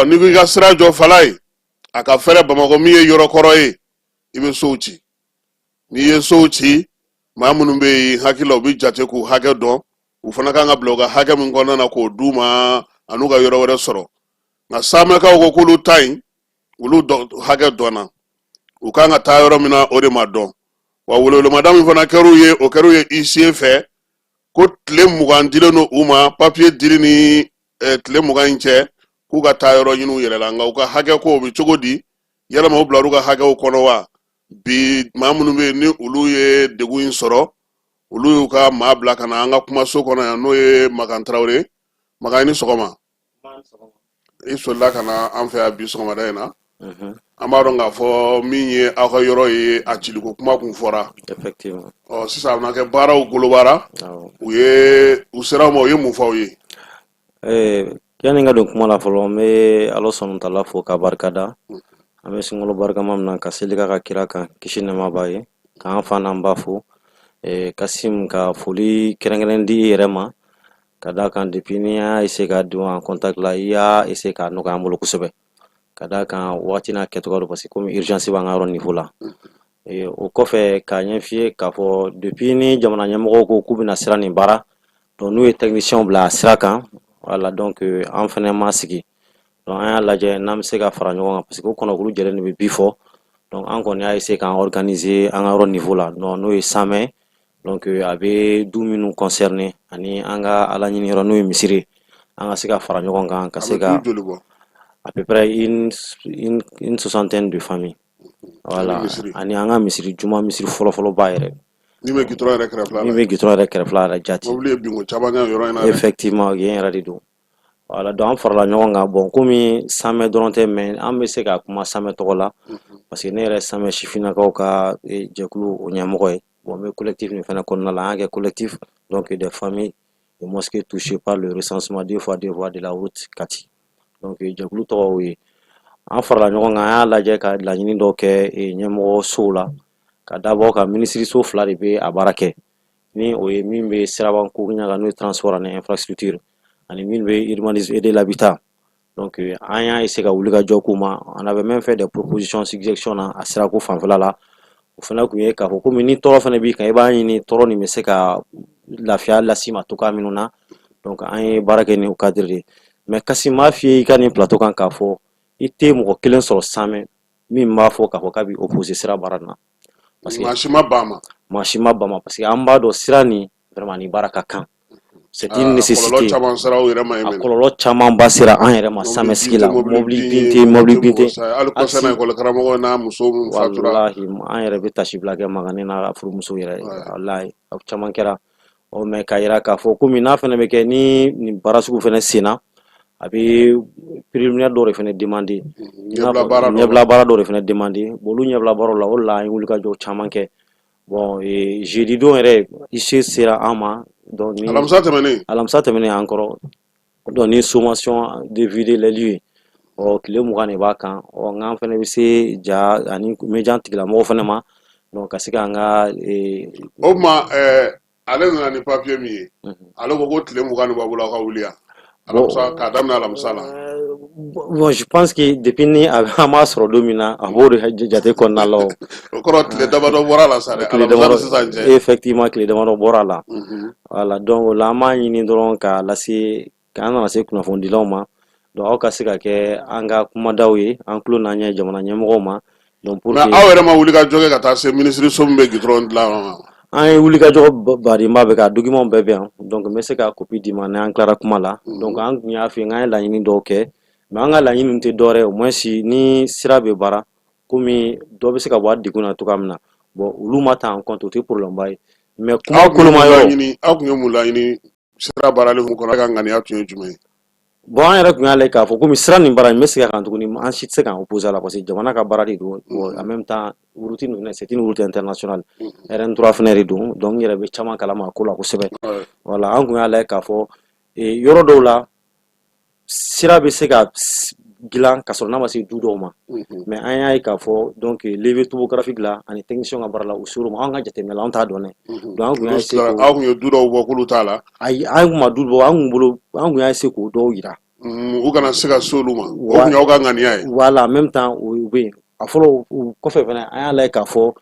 n'i ko i ka sira jɔ fala ye a ka fɛrɛ Bamako min ye yɔrɔ kɔrɔ ye i bɛ sow ci n'i ye sow ci maa minnu bɛ yen hakili la u bɛ jate k'u hakɛ dɔn u fana kan ka bila u ka hakɛ min kɔnɔna na k'o d'u ma an'u ka yɔrɔ wɛrɛ sɔrɔ nka samɛkaw ko k'olu ta yen olu hakɛ dɔnna u kan ka taa yɔrɔ min na o de ma dɔn wa welewelemada min fana kɛr'u ye o kɛr'u ye ICA fɛ ko tile 20 dilen don u ma papier dili ni tile 20 in cɛ k'u ka taa yɔrɔ ɲini u yɛrɛ la nka u ka hakɛ ko o bɛ cogo di yalama u bilar'u ka hakɛw kɔnɔ wa bi maa minnu bɛ yen ni olu ye degun in sɔrɔ olu y'u ka maa bila ka na an ka kumaso kɔnɔ yan n'o ye Makan Tarawele Makan i ni sɔgɔma i solila ka na an fɛ yan bi sɔgɔmada in na an b'a dɔn k'a fɔ min ye aw ka yɔrɔ ye a ciliko kuma kun fɔra effectivement sisan a bɛna kɛ baaraw golobara u sera ma u ye mun fɔ aw ye yani n ka don kuma la fɔlɔ n bɛ ala sɔnna tala fo k'a barikada an bɛ sunkalo barikama min na ka seli ka kira kan kisi nɛɛma b'a ye k'an fa n'an ba fo Kasim ka foli kɛrɛnkɛrɛn di i yɛrɛ ma ka d'a kan depuis ni y'a essayer ka don en contact la i y'a essayer k'a nɔgɔya an bolo kosɛbɛ ka d'a kan waati n'a kɛcogo don parce que comme urgence b'an ka yɔrɔ niveau la o kɔfɛ k'a ɲɛ f'i ye k'a fɔ depuis ni jamana ɲɛmɔgɔw ko k'u bɛna sira nin baara donc n'u ye technicien bila a sira kan voilà donc an fɛnɛ ma sigi donc an y'a lajɛ n'an bɛ se ka fara ɲɔgɔn kan parce que o kɔnɔkulu jɛlen de bɛ bi fɔ donc an kɔni y'a essayer k'an organiser an ka yɔrɔ niveau la donc n'o ye 100 mai donc a bɛ du minnu concerné ani an ka ala ɲini yɔrɔ n'o ye misiri an ka se ka fara ɲɔgɔn kan ka se ka à peu près une soixantaine de familles voilà ani an ka misiri juma misiri fɔlɔ ba yɛrɛ min bɛ gitɔrɔn yɛrɛ kɛrɛfɛ la yɛrɛ jati mobili ye binko caman kɛ yɔrɔ in na effectivement yen yɛrɛ de don voilà donc an farala ɲɔgɔn kan bon komi samɛ dɔrɔn tɛ mais an bɛ se ka kuma samɛ tɔgɔ la parce que ne yɛrɛ samɛ sifinnakaw ka jɛkulu o ɲɛmɔgɔ ye bon n bɛ collectif nin fana kɔnɔna la an y'a kɛ collectif donc des familles de mosquées touchées par le recensement 2x2 de la route Kati donc jɛkulu tɔgɔ o ye an farala ɲɔgɔn kan an y'a lajɛ ka laɲini dɔw kɛ ɲɛmɔgɔ sow la ka dabɔ ka minisiriso 2 de bɛ a baara kɛ ni o ye min bɛ sirabanko ɲaga n'o ye transport ani infrastructure ani min bɛ urbanisme et de l'habitat donc an y'a essayer ka wuli ka jɔ k'u ma on avait même fait des propositions suggestions na a sirako fanfɛla la o fana tun ye k'a fɔ komi ni tɔɔrɔ fana b'i kan i b'a ɲini tɔɔrɔ nin bɛ se ka lafiya las'i ma cogoya minnu na donc an ye baara kɛ ni o cadre de mais kasi m'a f'i ye i ka nin plateau kan k'a fɔ i tɛ mɔgɔ kelen sɔrɔ sanmɛ min b'a fɔ k'a fɔ k'a bɛ opposer sira baara na parce que maa si ma ban ma parce que an b'a dɔn sira nin vraiment ni baara ka kan c'est une nécessité a kɔlɔlɔ caman ba sera an yɛrɛ ma sanmɛ sigi la mobili bin tɛ hali kɔsana école karamɔgɔ n'a muso min fatura wallahi an yɛrɛ bɛ tasi bila kɛ maganin na furumuso yɛrɛ wallahi a caman kɛra mais k'a yira k'a fɔ komi n'a fana bɛ kɛ ni nin baara sugu fana senna a bɛ préliminaire dɔw de fana demander ɲɛbila baara dɔw de fana demander bon olu ɲɛbila baaraw la o de la an ye wulikajɔ caman kɛ bon jeudi don yɛrɛ IC sera an ma donc ni alamisa tɛmɛnen an kɔrɔ donc ni sommation de vider les lieux tile 20 de b'a kan n'an fana bɛ se ja ani médian tigilamɔgɔw fana ma donc ka se k'an ka o tuma ale nana ni papier min ye ale ko tile 20 de b'a bolo aw ka wuli yan alamisa k'a daminɛ alamisa la bon je pense que depuis ni an m'a sɔrɔ don min na a b'o de jate kɔnɔna la o kɔrɔ tile damadɔ bɔra la sa dɛ alamisa ni sisan cɛ effectivement tile damadɔ bɔra la voilà donc o la an b'a ɲini dɔrɔn k'a lase k'an nana se kunnafonidilaw ma donc aw ka se ka kɛ an ka kumadaw ye an tulo n'an ɲɛ jamana ɲɛmɔgɔw ma donc pour que aw yɛrɛ ma wuli ka jɔ kɛ ka taa se minisiriso min bɛ gitɔrɔn dilan an ye wulikajɔ badenba bɛ ka document bɛɛ bɛ yan donc n bɛ se ka copie d'i ma n'an tilara kuma la donc an tun y'a f'i ye k'an ye laɲini dɔw kɛ mais an ka laɲini tɛ dɔwɛrɛ ye au moins ni sira bɛ baara komi dɔ bɛ se ka bɔ a degun na cogoya min na bon olu ma ta en compte o tɛ problème ba ye mais kuma koloma yɔrɔ aw tun ye mun laɲini sira baarali hukumu kɔnɔ ka ŋaniya tun ye jumɛn ye bon an yɛrɛ tun y'a lajɛ k'a fɔ komi sira nin baara in bɛ segin a kan tuguni an si tɛ se k'an opposer a la parce que jamana ka baara de don en même temps route nin c'est une route internationale RN3 fana de don donc n yɛrɛ bɛ caman kalama a ko la kosɛbɛ voilà an tun y'a lajɛ k'a fɔ yɔrɔ dɔw la sira bɛ se ka dilan ka sɔrɔ n'a ma se du dɔw ma mais an y'a ye k'a fɔ donc levé topographique la ani technicien ka baara la u ser'o ma an ka jateminɛ la an t'a dɔn dɛ donc an tun y'a essayer aw tun ye du dɔw bɔ k'olu t'a la ayi an tun ma du bɔ an tun y'a essayer k'o dɔw yira u kana se ka se olu ma o tun y'aw ka ŋaniya ye voilà en même temps o bɛ yen a fɔlɔ o kɔfɛ fana an y'a lajɛ k'a fɔ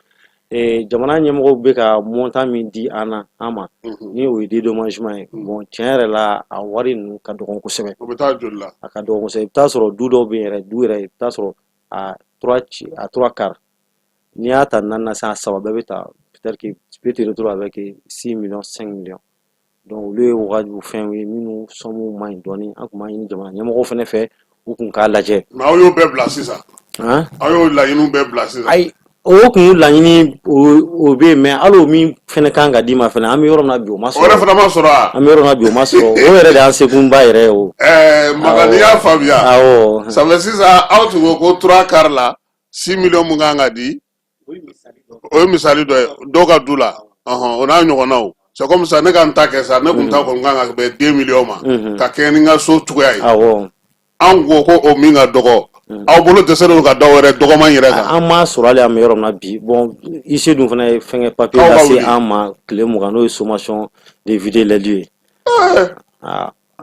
jamana ɲɛmɔgɔw bɛ ka montant min di an ma ni o ye dédommagement ye bon tiɲɛ yɛrɛ la a wari ninnu ka dɔgɔ kosɛbɛ o bɛ taa joli la a ka dɔgɔ kosɛbɛ i bɛ taa sɔrɔ du dɔw bɛ yen yɛrɛ du yɛrɛ i bɛ taa sɔrɔ a 3 quarts n'i y'a ta 4 na sisan a 3 bɛɛ bɛ ta peut-être que tu peux te retrouver avec 6 millions 5 millions donc olu ye wagaju fɛnw ye minnu sɔnmu man ɲi dɔɔni an tun b'a ɲini jamana ɲɛmɔgɔw fana fɛ u kun k'a lajɛ mais aw y'o bɛɛ bila sisan aw y'o laɲiniw bɛɛ bila sisan ayi o kun laɲini o be mais alo min fɛnɛ kan ka di ma fɛnɛ an bɛ yɔrɔ min na bi o ma sɔrɔ. O yɛrɛ fana ma sɔrɔ a. An bɛ yɔrɔ min na bi o ma sɔrɔ o yɛrɛ de y'an sekunba yɛrɛ ye o. Makan n'i y'a faamuya. Awɔ. Ça fait sisan aw tun ko ko 3 quarts la 6 millions mun kan ka di. O ye misali dɔ ye dɔw ka du la. O n'a ɲɔgɔnnaw. C'est comme ça ne ka n ta kɛ sa ne kun ta kɔni kan ka bɛn 2 millions ma. Ka kɛ ni n ka so cogoya ye. Awɔ. An ko ko o min ka dɔgɔ. Aw bolo dɛsɛlen ka dɔw wɛrɛ dɔgɔman yɛrɛ kan. An ma sɔrɔ ale an bɛ yɔrɔ min na bi bon ici dun fana ye fɛngɛ papier lase an ma tile 20 n'o ye sommation de vider les lieux.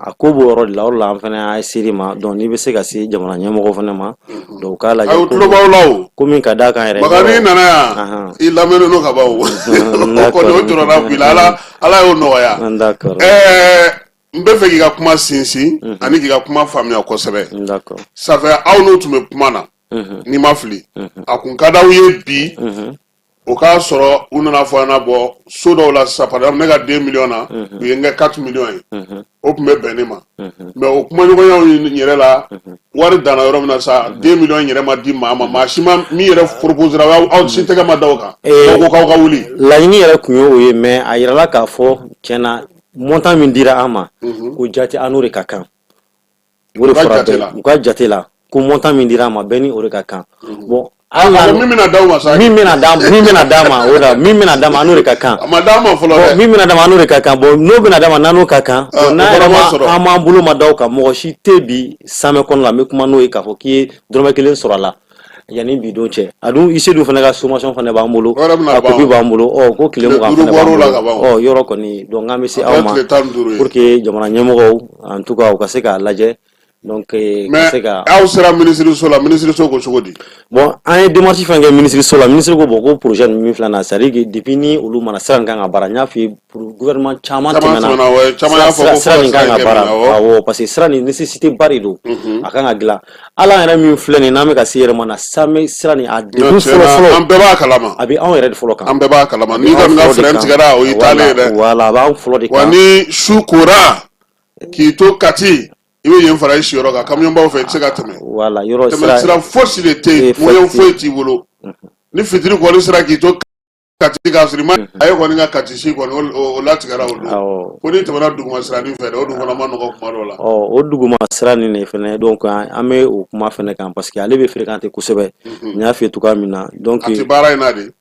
A ko b'o yɔrɔ de la o de la an fana y'a ser'i ma donc n'i bɛ se ka se jamana ɲɛmɔgɔ fana ma donc k'a lajɛ aw tulo b'aw la o ko min ka d'a kan yɛrɛ. Makan n'i nana yan i lamɛnnen don ka ban o kɔni o jɔrɔna bi la Ala y'o nɔgɔya. D'accord. N bɛ fɛ k'i ka kuma sinsin ani k'i ka kuma faamuya kosɛbɛ. D'accord. Ça fait aw n'u tun bɛ kuma na n'i ma fili a kun ka d'aw ye bi o k'a sɔrɔ u nana fɔ an na bɔ so dɔw la sisan par exemple ne ka 2 millions na u ye n kɛ 4 millions ye o tun bɛ bɛn ne ma mais o kumaɲɔgɔnyaw yɛrɛ la wari danna yɔrɔ min na sa 2 millions yɛrɛ ma di maa ma maa si ma min yɛrɛ proposera aw si tɛgɛ ma da o kan ko k'aw ka wuli. Laɲini yɛrɛ kun ye o ye mais a yirala k'a fɔ tiɲɛna montant min dira an ma ko jate an n'o de ka kan o de fɔra bɛɛ u ka jate la ko montant min dira an ma bɛɛ ni o de ka kan bon min bɛna d'aw ma sa min bɛna d'a ma o da min bɛna d'a ma an n'o de ka kan a ma d'a ma fɔlɔ dɛ min bɛna d'a ma an n'o de ka kan bon n'o bɛna d'a ma n'an n'o ka kan n'a yɛrɛ ma an m'an bolo ma da o kan mɔgɔ si tɛ bi samɛ kɔnɔ la n bɛ kuma n'o ye k'a fɔ k'i ye dɔrɔmɛ 1 sɔrɔ a la yanni bi don cɛ a dun ici dun fana ka sommation fana b'an bolo a copie b'an bolo ko tile 20 fana b'an bolo yɔrɔ kɔni donc an bɛ se aw ma pour que jamana ɲɛmɔgɔw en tout cas u ka se k'a lajɛ donc mais aw sera ministre so la ministre so ko cogo di bon an ye démarche fɛn kɛ ministre so la ministre ko bon ko projet min filɛ na c'est à dire que depuis ni olu mana sira kan ka baara n y'a f'i pour gouvernement caman tɛmɛna sira nin kan ka baara awɔ parce que sira nin nécessité ba de don a kan ka dilan ala yɛrɛ min filɛ nin n'an bɛ ka se yɛrɛ ma na samɛ sira nin a degun fɔlɔ an bɛɛ b'a kalama a bɛ anw yɛrɛ de fɔlɔ kan an bɛɛ b'a kalama ni ka frein tigɛra o y'i taalen dɛ voilà a b'anw fɔlɔ de kan wa ni su kora k'i to Kati i bɛ yen fara i siyɔrɔ kan camion baw fɛ i tɛ se ka tɛmɛ voilà yɔrɔ sira fosi de tɛ yen moyen foyi t'i bolo ni fitiri kɔni sera k'i to Kati k'a sɔrɔ i ma a ye kɔni ka Kati si kɔni o latigɛra o don ko n'i tɛmɛna duguma siranin fɛ dɛ o dun fana ma nɔgɔ kuma dɔw la o duguma sira nin de fɛnɛ donc an bɛ o kuma fɛnɛ kan parce que ale bɛ fréquenter kosɛbɛ n y'a f'i ye cogoya min na donc a tɛ baara in na de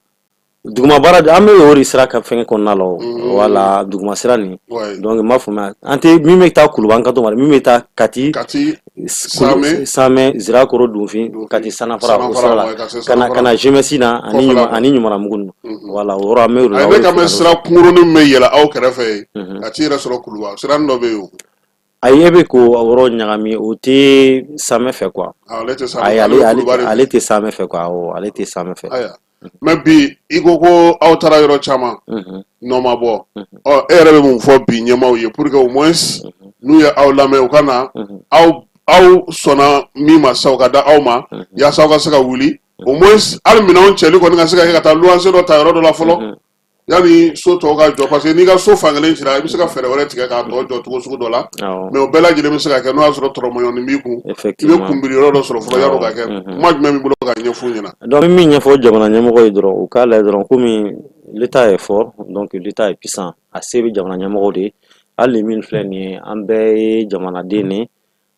duguma baara an bɛ o de sira ka fɛngɛ kɔnɔna la o wala duguma sira nin donc n b'a faamuya an tɛ min bɛ taa Kuluba an ka to ma min bɛ taa Kati Samɛ Zirakɔrɔ Dunfin Kati Sanafara o sira la ka na Jemɛsi na ani Ɲumanamugu ninnu wala o yɔrɔ an bɛ o de la. a ye ne ka mɛn sira kunkurunin bɛ yɛlɛ aw kɛrɛfɛ yen ka t'i yɛrɛ sɔrɔ Kuluba sira dɔ bɛ yen o. ayi e bɛ k'o yɔrɔ ɲagami o tɛ Samɛ fɛ quoi. ale tɛ Samɛ fɛ quoi awɔ ale tɛ Samɛ fɛ. mais bi i ko ko aw taara yɔrɔ caman nɔ ma bɔ e yɛrɛ bɛ mun fɔ bi ɲɛmaaw ye pour que au moins n'u ye aw lamɛn u ka na aw sɔnna min ma sa u ka da aw ma yaasa aw ka se ka wuli au moins hali minɛnw cɛli kɔni ka se ka kɛ ka taa luwanse dɔ ta yɔrɔ dɔ la fɔlɔ yanni so tɔw ka jɔ parce que n'i ka so fankelen cira i bɛ se ka fɛɛrɛ wɛrɛ tigɛ k'a tɔ jɔ cogo sugu dɔ la mais o bɛɛ lajɛlen bɛ se ka kɛ n'o y'a sɔrɔ tɔrɔmɔɲɔni b'i kun i bɛ kunbiri yɔrɔ dɔ sɔrɔ fɔlɔ yan'o ka kɛ kuma jumɛn b'i bolo ka ɲɛf'u ɲɛna. donc min ɲɛfɔ jamana ɲɛmɔgɔ ye dɔrɔn u k'a lajɛ dɔrɔn komi l'état est fort donc l'état est puissant a se bɛ jamana ɲɛmɔgɔw de hali min filɛ nin ye an bɛɛ ye jamanaden de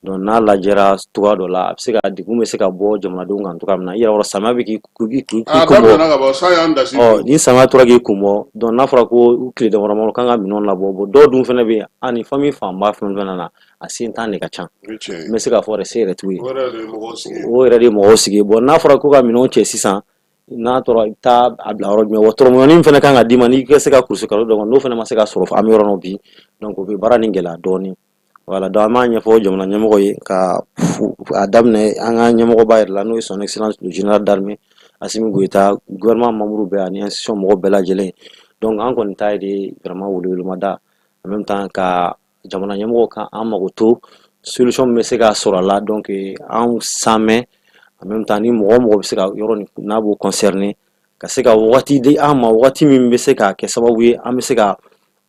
donc n'a lajɛra cogoya dɔ la a bɛ se ka degun bɛ se ka bɔ jamanadenw kan cogoya min na i yɛrɛ yɔrɔ samiya bɛ k'i kun bɔ ni samiya tora k'i kun bɔ donc n'a fɔra ko tile damadamani kan ka minɛnw labɔ bon dɔw dun fana bɛ yen ani famille fanba fɛn fɛn na a sen tan de ka ca n bɛ se k'a fɔ yɛrɛ se yɛrɛ t'u ye o yɛrɛ de ye mɔgɔw sigi bon n'a fɔra ko ka minɛnw cɛ sisan n'a tora i bɛ taa a bila yɔrɔ jumɛn wa tɔrɔmɔɲɔni fana kan ka d'i ma n'i ka se ka kurusi kalo dɔ n'o fana ma se ka sɔrɔ an bɛ yɔrɔ min bi donc o bɛ baara nin gɛlɛya dɔɔnin. Voilà, donc an b'a ɲɛfɔ jamana ɲɛmɔgɔ ye ka a daminɛ an ka ɲɛmɔgɔba yɛrɛ la n'o ye son excellence le général d'armée Assimi Goïta gouvernement membre bɛɛ ani institution mɔgɔ bɛɛ lajɛlen donc an kɔni ta ye de vraiment welewelemada en même temps ka jamana ɲɛmɔgɔ kan an mago to solution min bɛ se ka sɔrɔ a la donc an samɛ en même temps ni mɔgɔ o mɔgɔ bɛ se ka yɔrɔ nin n'a b'o concerné ka se ka wagati di an ma wagati min bɛ se ka kɛ sababu ye an bɛ se ka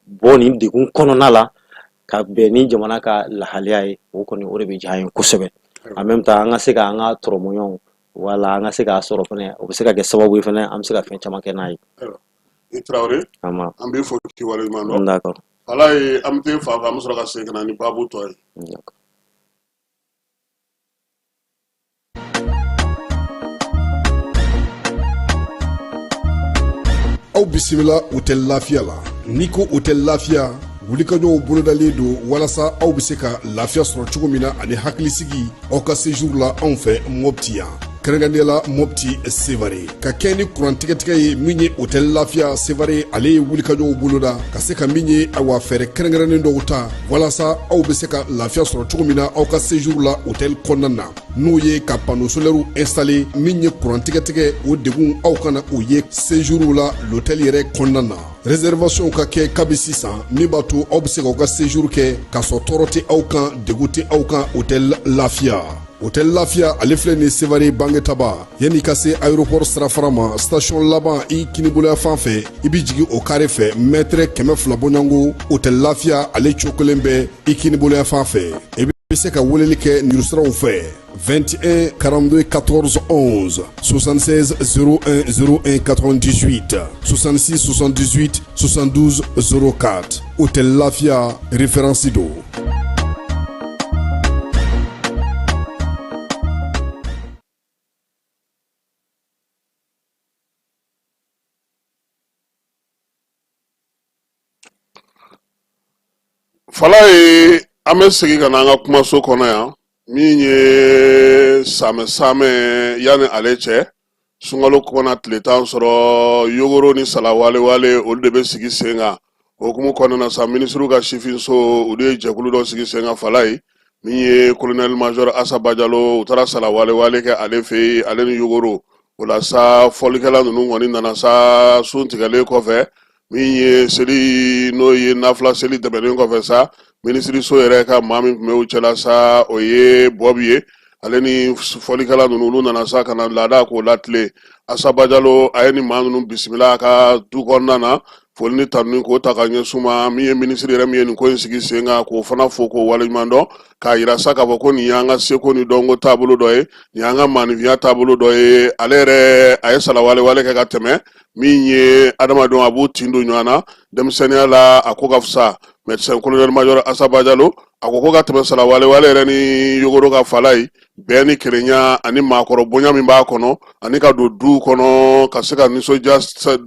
bɔ nin degun kɔnɔna la ka bɛn ni jamana ka lahaliya ye o kɔni o de bɛ diya an ye kosɛbɛ en même temps an ka se ka an ka tɔrɔmɔɲɔw wala an ka se k'a sɔrɔ fɛnɛ o bɛ se ka kɛ sababu ye fɛnɛ an bɛ se ka fɛn caman kɛ n'a ye. I Traoré Ama. an b'i fo k'i waleɲuman dɔn. D'accord. Ala ye an bɛ t'e fa fɛ an bɛ sɔrɔ ka segin ka na ni baabu tɔ ye. D'accord. Aw bisimila hôtel Lafiya la. N'i ko hôtel Lafiya wulikajɔw bolodalen don walasa aw bɛ se ka lafiya sɔrɔ cogo min na ani hakilisigi aw ka séjour la anw fɛ Mopti yan. Kɛrɛnkɛrɛnnenya Mopti Sevare ka kɛ ni kurantigɛtigɛ ye min ye hôtel Lafiya Sevare ale ye wulikajɔw boloda ka se ka min ye awa fɛɛrɛ kɛrɛnkɛrɛnnen dɔw ta walasa aw bɛ se ka lafiya sɔrɔ cogo min na aw ka séjour la hôtel kɔnɔna na n'o ye ka panneau solaire installé min ye kurantigɛtigɛ o degun aw kana o ye séjour la l'hôtel yɛrɛ kɔnɔna na. Réservation ka kɛ kabi sisan min b'a to aw bɛ se k'aw ka séjour kɛ k'a sɔrɔ tɔɔrɔ tɛ aw kan degun tɛ aw kan hôtel Lafiya. Hôtel Lafiya ale filɛ nin Sevare Bangetaba yanni ka se aéroport sirafara ma station laban i kiniboloya fan fɛ i bi jigin o carré fɛ mètre 200 bɔɲango hôtel Lafiya ale cokolen bɛ i kiniboloya fan fɛ i bɛ se ka weleli kɛ nirusiraw fɛ 21 42 14 11 76 01 01 98 66 78 72 04 hôtel Lafiya référence do. Fala ye an bɛ segin ka na an ka kumaso kɔnɔ yan min ye saamɛ yanni ale cɛ sunkalo kɔnɔ tile 10 sɔrɔ Yogoro ni Salawale olu de bɛ sigi sen kan o hukumu kɔnɔna na sa minisiriw ka sifinso olu ye jɛkulu dɔ sigi sen kan Fala ye min ye colonel major Asaba Jalo u taara Salawale kɛ ale fɛ yen ale ni Yogoro o la sa fɔlikɛla ninnu kɔni nana sa sun tigɛlen kɔfɛ min ye seli n'o ye nafila seli tɛmɛnen kɔfɛ sa minisiriso yɛrɛ ka maa min tun bɛ u cɛla sa o ye Bɔbi ye ale ni fɔlikɛla ninnu olu nana sa ka na laada k'o latile Asaba Jalo a ye ni maa ninnu bisimila a ka du kɔnɔna na foli ni tanuni k'o ta ka ɲɛsin ma min ye minisiri yɛrɛ min ye nin ko in sigi sen kan k'o fana fo k'o waleɲuman dɔn k'a yira sa k'a fɔ ko nin y'an ka seko ni dɔnko taabolo dɔ ye nin y'an ka maanifinya taabolo dɔ ye ale yɛrɛ a ye Salawale kɛ ka tɛmɛ min ye adamadenw a b'u tin don ɲɔgɔn na denmisɛnniya la a ko ka fisa médecin colonel major Asaba Jalo a ko ka tɛmɛ Salawale yɛrɛ ni Yogoro ka Fala ye bɛɛ ni kelenya ani maakɔrɔ bonya min b'a kɔnɔ ani ka don du kɔnɔ ka se ka nisɔndiya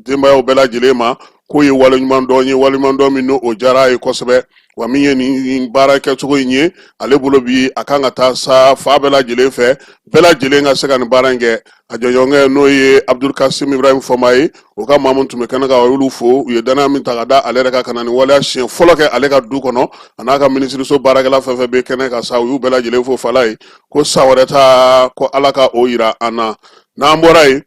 denbayaw bɛɛ lajɛlen ma k'o ye waleɲuman dɔn ye waleɲuman dɔn min n'o diyara a ye kosɛbɛ wa min ye nin baara kɛcogo in ye ale bolo bi a kan ka taa sa fa bɛɛ lajɛlen fɛ bɛɛ lajɛlen ka se ka nin baara in kɛ a jɔɲɔgɔnkɛ n'o ye Abdul Kasim Ibrahim Fɔma ye o ka maa min tun bɛ kɛnɛ kan olu fo u ye danaya min ta ka da ale yɛrɛ kan ka na nin waleya siɲɛ fɔlɔ kɛ ale ka du kɔnɔ a n'a ka minisiriso baarakɛla fɛn fɛn bɛ kɛnɛ kan sa u y'u bɛɛ lajɛlen fo Fala ye ko sa wɛrɛ ta ko Ala ka o yira an na n'an bɔra yen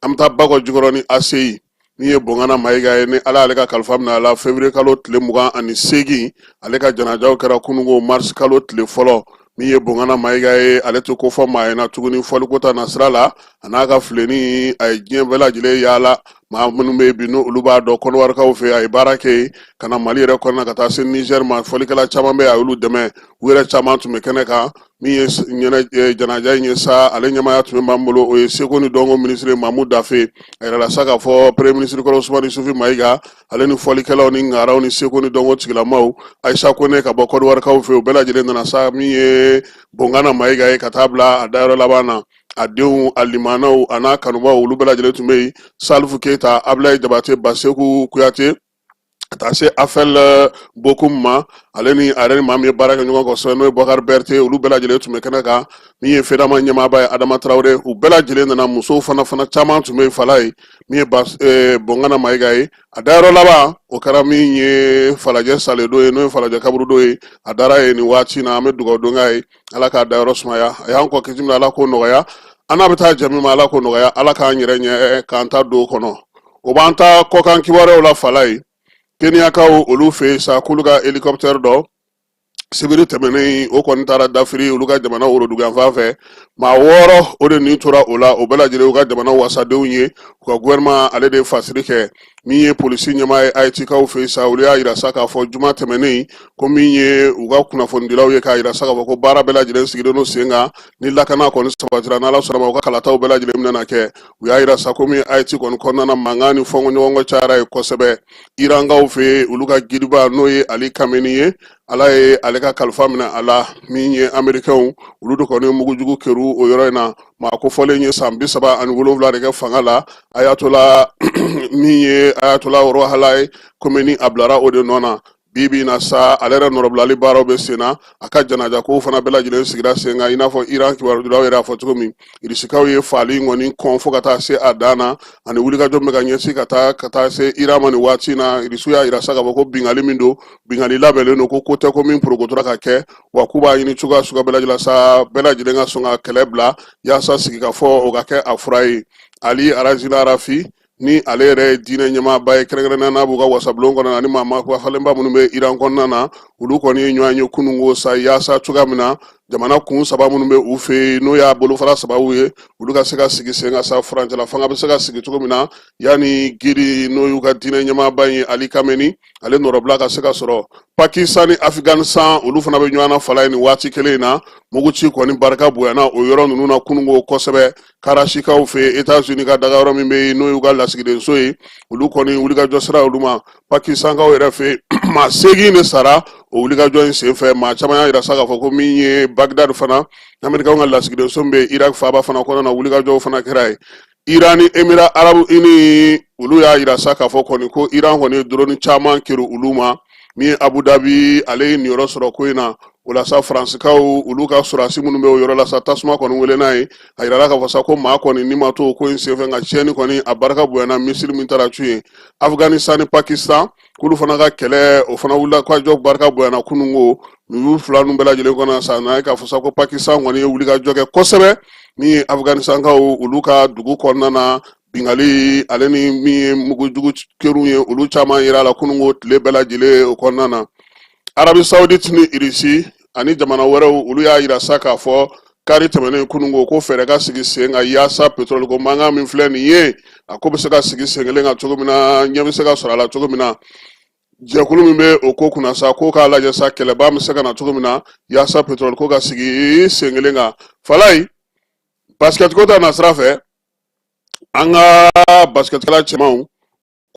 an bɛ taa Bakɔ Jikɔrɔ ni ACI min ye Bongana Mayiga ye ni Ala y'ale ka kalifa minɛ a la février kalo tile 28 ale ka janajaw kɛra kunungo mars kalo tile fɔlɔ min ye Bongana Mayiga ye ale tɛ ko fɔ maa ye na tuguni fɔliko ta na sira la a n'a ka fileni a ye diɲɛ bɛɛ lajɛlen yaala maa minnu bɛ yen bi n'olu b'a dɔn kɔnɔwarikaw fɛ a ye baara kɛ yen ka na Mali yɛrɛ kɔnɔna ka taa se Niger ma fɔlikɛla caman bɛ yen a y'olu dɛmɛ u yɛrɛ caman tun bɛ kɛnɛ kan min ye janaja in ye sa ale ɲɛmaaya tun b'an bolo o ye seko ni dɔnko minisiri Mamu Dafe a yɛrɛ la sa k'a fɔ premier ministre kɔrɔ Usumani Sufi Mayiga ale ni fɔlikɛlaw ni ŋaraw ni seko ni dɔnko tigilamaw Ayisa Kone ka bɔ kɔnɔwarikaw fɛ u bɛɛ lajɛlen nana sa min ye Bongana Mayiga ye ka taa bila a dayɔrɔ laban na a denw a limanaw a n'a kanubaw olu bɛɛ lajɛlen tun bɛ yen Salifu Keyita Ablaye Jabate Baseku Kuyate ka taa se Afel Bokum ma ale ni maa min ye baara kɛ ɲɔgɔn kɔsɛbɛ n'o ye Bɔkari Bɛrite olu bɛɛ lajɛlen tun bɛ kɛnɛ kan min ye FEDAMA ɲɛmaaba ye Adama Traoré u bɛɛ lajɛlen nana musow fana caman tun bɛ yen Fala ye min ye Bongana Mayiga ye a dayɔrɔ laban o kɛra min ye Falajɛ Saledo ye n'o ye Falajɛ Kaburudo ye a dara ye nin waati na an bɛ dugawu don k'a ye Ala k'a dayɔrɔ sumaya a y'an kɔ kisi min Ala k'o nɔgɔya an n'a bɛ taa jɛ min ma Ala k'o nɔgɔya Ala k'an yɛrɛ ɲɛ k'an ta don o kɔnɔ o b'an ta kɔkan kibaruyaw la Fala ye Keniyakaw olu fɛ yen sa k'olu ka hélicoptère dɔ sibiri tɛmɛnen o kɔni taara dafiri olu ka jamana worodugan fan fɛ maa 6 o de nin tora o la o bɛɛ lajɛlen u ka jamana wasadenw ye u ka gouvernement ale de fasiri kɛ min ye polisi ɲɛmaa ye ayitikaw fɛ sa olu y'a yira sa k'a fɔ juma tɛmɛnen ko min ye u ka kunnafonidilaw ye k'a yira sa k'a fɔ ko baara bɛɛ lajɛlen sigilen don sen kan ni lakana kɔni sabatira n'ala sɔnna ma u ka kalataw bɛɛ lajɛlen bɛna kɛ u y'a yira sa ko min ayiti kɔni kɔnɔna na mankan ni fɔnkɔɲɔgɔnkɔ cayara ye kosɛbɛ irankaw fɛ olu ka giriba n'o ye ali kameni ye ala ye ale ka kalifa minɛ a la min ye amerikɛnw olu de kɔni mugujugu kɛru o yɔrɔ in na maa kofɔlen ye san 37 de kɛ fanga la ayatola min ye ayatola Rouhani ye Khomeini a bilara o de nɔ na bibi na sa ale yɛrɛ nɔrɔbilali baaraw bɛ sen na a ka janaja kow fana bɛɛ lajɛlen sigira sen kan i n'a fɔ Iran kibarudilaw yɛrɛ y'a fɔ cogo min irisikaw ye faali ŋɔni kɔn fo ka taa se a dan na ani wulikajɔ bɛ ka ɲɛsin ka taa se Iran ma nin waati na irisiw y'a yira sa k'a fɔ ko bingali min don bingali labɛnlen don ko tɛ ko min porokotora ka kɛ wa k'u b'a ɲini cogoya suguya bɛɛ lajɛlen sa bɛɛ lajɛlen ka sɔn ka kɛlɛ bila yaasa sigi ka fɔ o ka kɛ a fura ye Ali Arazila Rafi ni ale yɛrɛ diinɛ ɲɛmaaba ye kɛrɛnkɛrɛnnenya n'a b'u ka wasabulon kɔnɔ ani maa falenba minnu bɛ Iran kɔnɔna na olu kɔni ye ɲɔgɔn ye kununko sa yaasa cogoya min na jamana kun 3 minnu bɛ u fɛ n'o y'a bolofara 3 ye olu ka se ka sigi sen kan sa furancɛla fanga bɛ se ka sigi cogo min na yanni giri n'o y'u ka diinɛ ɲɛmaaba ye Ali Kameni ale nɔrɔbila ka se ka sɔrɔ Pakistan ni Afghanistan olu fana bɛ ɲɔgɔn na fala ye nin waati kelen in na muguci kɔni barika bonyana o yɔrɔ ninnu na kununko kosɛbɛ Karashikaw fɛ Etats-Unis ka daga yɔrɔ min bɛ yen n'o y'u ka lasigidenso ye olu kɔni wulikajɔ sira olu ma Pakistankaw yɛrɛ fɛ maa 8 de sara o wulikajɔ in senfɛ maa caman y'a yira sa k'a fɔ ko min ye Bagdad fana Amerikaw ka lasigidenso min bɛ Irak faaba fana kɔnɔna na wulikajɔw fana kɛra ye Iran ni Émirats Arabes Unis olu y'a yira sa k'a fɔ kɔni ko Iran kɔni ye drone caman kɛru olu ma min ye Abu Dhabi ale ye nin yɔrɔ sɔrɔ ko in na o la sa Faransikaw olu ka surasi minnu bɛ o yɔrɔ la sa tasuma kɔni wele n'a ye a yirala k'a fɔ sa ko maa kɔni ni ma to o ko in senfɛ nka tiɲɛni kɔni a barika bonyana misiri min taara cu ye Afghanistan ni Pakistan k'olu fana ka kɛlɛ o fana wulila kajɔ barika bonyana kununko nin fila ninnu bɛɛ lajɛlen kɔnɔ sa n'a ye k'a fɔ sa ko Pakistan kɔni ye wulikajɔ kɛ kosɛbɛ min ye Afghanistankaw olu ka dugu kɔnɔna na bingali ale ni min ye mugujugu kɛru ye olu caman yira la kununko tile bɛɛ lajɛlen o kɔnɔna na Arabi Saoudite ni Irisi ani jamana wɛrɛw olu y'a yira sa k'a fɔ kari tɛmɛnen kununko ko fɛɛrɛ ka sigi sen ka yaasa pétrole ko mankan min filɛ nin ye a ko bɛ se ka sigi sen kelen kan cogo min na ɲɛ bɛ se ka sɔrɔ a la cogo min na jɛkulu min bɛ o ko kunna sa ko k'a lajɛ sa kɛlɛba bɛ se ka na cogo min na yaasa pétrole ko ka sigi sen kelen kan Falaye basket ko ta na sira fɛ an ka basketkɛla cɛmanw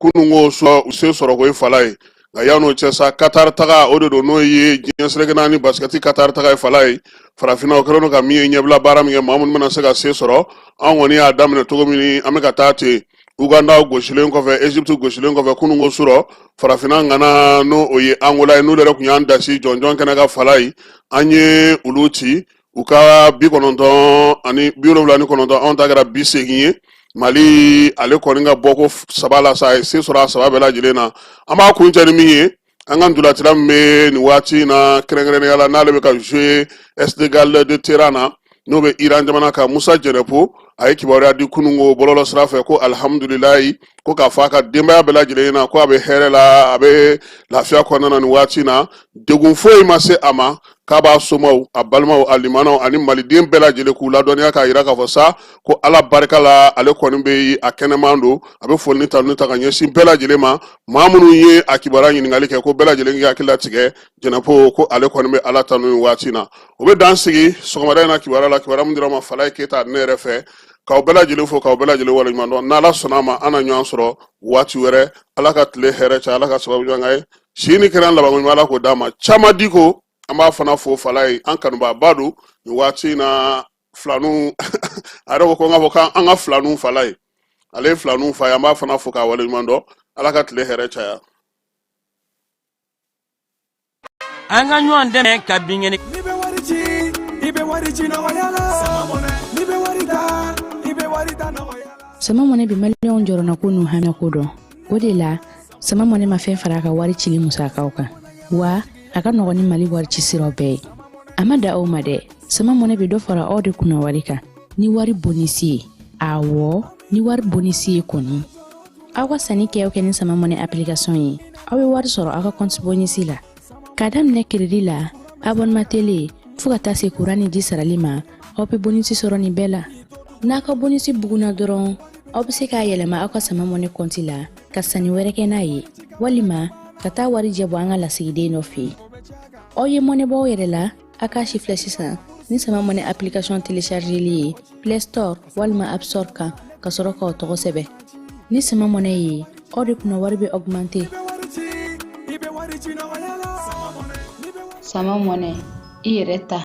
kununko u se sɔrɔ ko ye Falaye nka yan'o cɛ sa Qatar taga o de don n'o ye diɲɛ selekena ni basketi Qatar taga ye Falaye farafinnaw kɛlen don ka min ye ɲɛbila baara min kɛ maa minnu bɛna se ka se sɔrɔ an kɔni y'a daminɛ cogo min an bɛ ka taa ten Uganda gosilen kɔfɛ Egypte gosilen kɔfɛ kununko sɔrɔ farafinna ngana n'o o ye Angola ye n'olu yɛrɛ tun y'an dasi jɔnjɔn kɛnɛ ka Falaye an ye olu ci u ka 79 anw ta kɛra 80 ye Mali ale kɔni ka bɔ ko 3 la sa a ye se sɔrɔ a 3 bɛɛ lajɛlen na an b'a kun cɛ ni min ye an ka ndolatira min bɛ nin waati na kɛrɛnkɛrɛnnenya la n'ale bɛ ka jouer Esteghlal de Téhéran na n'o bɛ Iran jamana kan Musa Jɛnɛpo a ye kibaruya di kununko bɔlɔlɔ sira fɛ ko alihamudulilayi ko k'a fɔ a ka denbaya bɛɛ lajɛlen na ko a bɛ hɛrɛ la a bɛ lafiya kɔnɔna na nin waati na degun foyi ma se a ma k'a b'a somaw a balimaw a limanaw ani maliden bɛɛ lajɛlen k'u ladɔnniya k'a yira k'a fɔ sa ko ala barika la ale kɔni bɛ a kɛnɛman don a bɛ foli ni tanuni ta ka ɲɛsin bɛɛ lajɛlen ma maa minnu ye a kibaruya ɲininkali kɛ ko bɛɛ lajɛlen k'i hakili latigɛ Jɛnɛpo ko ale kɔni bɛ ala tanu nin waati na o bɛ dan sigi sɔgɔmada in na kibaruya la kibaruya min dira ma Falaye Keyita ne yɛrɛ fɛ k'aw bɛɛ lajɛlen fo k'aw bɛɛ lajɛlen waleɲuman dɔn n'ala sɔnna ma an na ɲɔgɔn sɔrɔ waati wɛrɛ ala ka tile hɛrɛ cɛ ala ka sababu ɲɔgɔn ye si ni kɛra laban ɲuman ala k'o d'a ma caman di ko an b'a fana fo Falaye an kanubaaba don nin waati na filanu a yɛrɛ ko n k'a fɔ k'an ka filanu Falaye ale ye filanu fa ye an b'a fana fo k'a waleɲuman dɔn ala ka tile hɛrɛ caya an ka ɲɔgɔn dɛmɛ ka binkɛnɛ sama mɔnɛ bi maliyɛnw jɔrɔna ko n'u hamɛ ko dɔn o de la sama mɔnɛ ma fɛn fara a ka wari cili musakaw kan wa a ka nɔgɔn ni Mali wari ci siraw bɛɛ ye a ma da aw ma dɛ sama mɔnɛ bi dɔ fara aw de kunna wari kan ni wari bonisi ye awɔ ni wari bonisi ye kɔni aw ka sanni kɛ ni sama mɔnɛ application ye aw bɛ wari sɔrɔ aw ka compte bonisi la ka daminɛ crédit la abonnement télé fo ka taa se courant ni ji sarali ma aw bɛ bonisi sɔrɔ nin bɛɛ la n'a ka bonisi buguna dɔrɔn aw bɛ se k'a yɛlɛma aw ka sama mɔnɛ kɔnti la ka sanni wɛrɛ kɛ n'a ye walima ka taa wari jɛ bɔ an ka lasigiden dɔ fɛ aw ye mɔnɛbɔ yɛrɛ la a k'a si filɛ sisan ni sama mɔnɛ application téléchargeli ye Play Store walima App Store kan ka sɔrɔ k'aw tɔgɔ sɛbɛn ni sama mɔnɛ ye aw de kunna wari bɛ augmenter sama mɔnɛ i yɛrɛ ta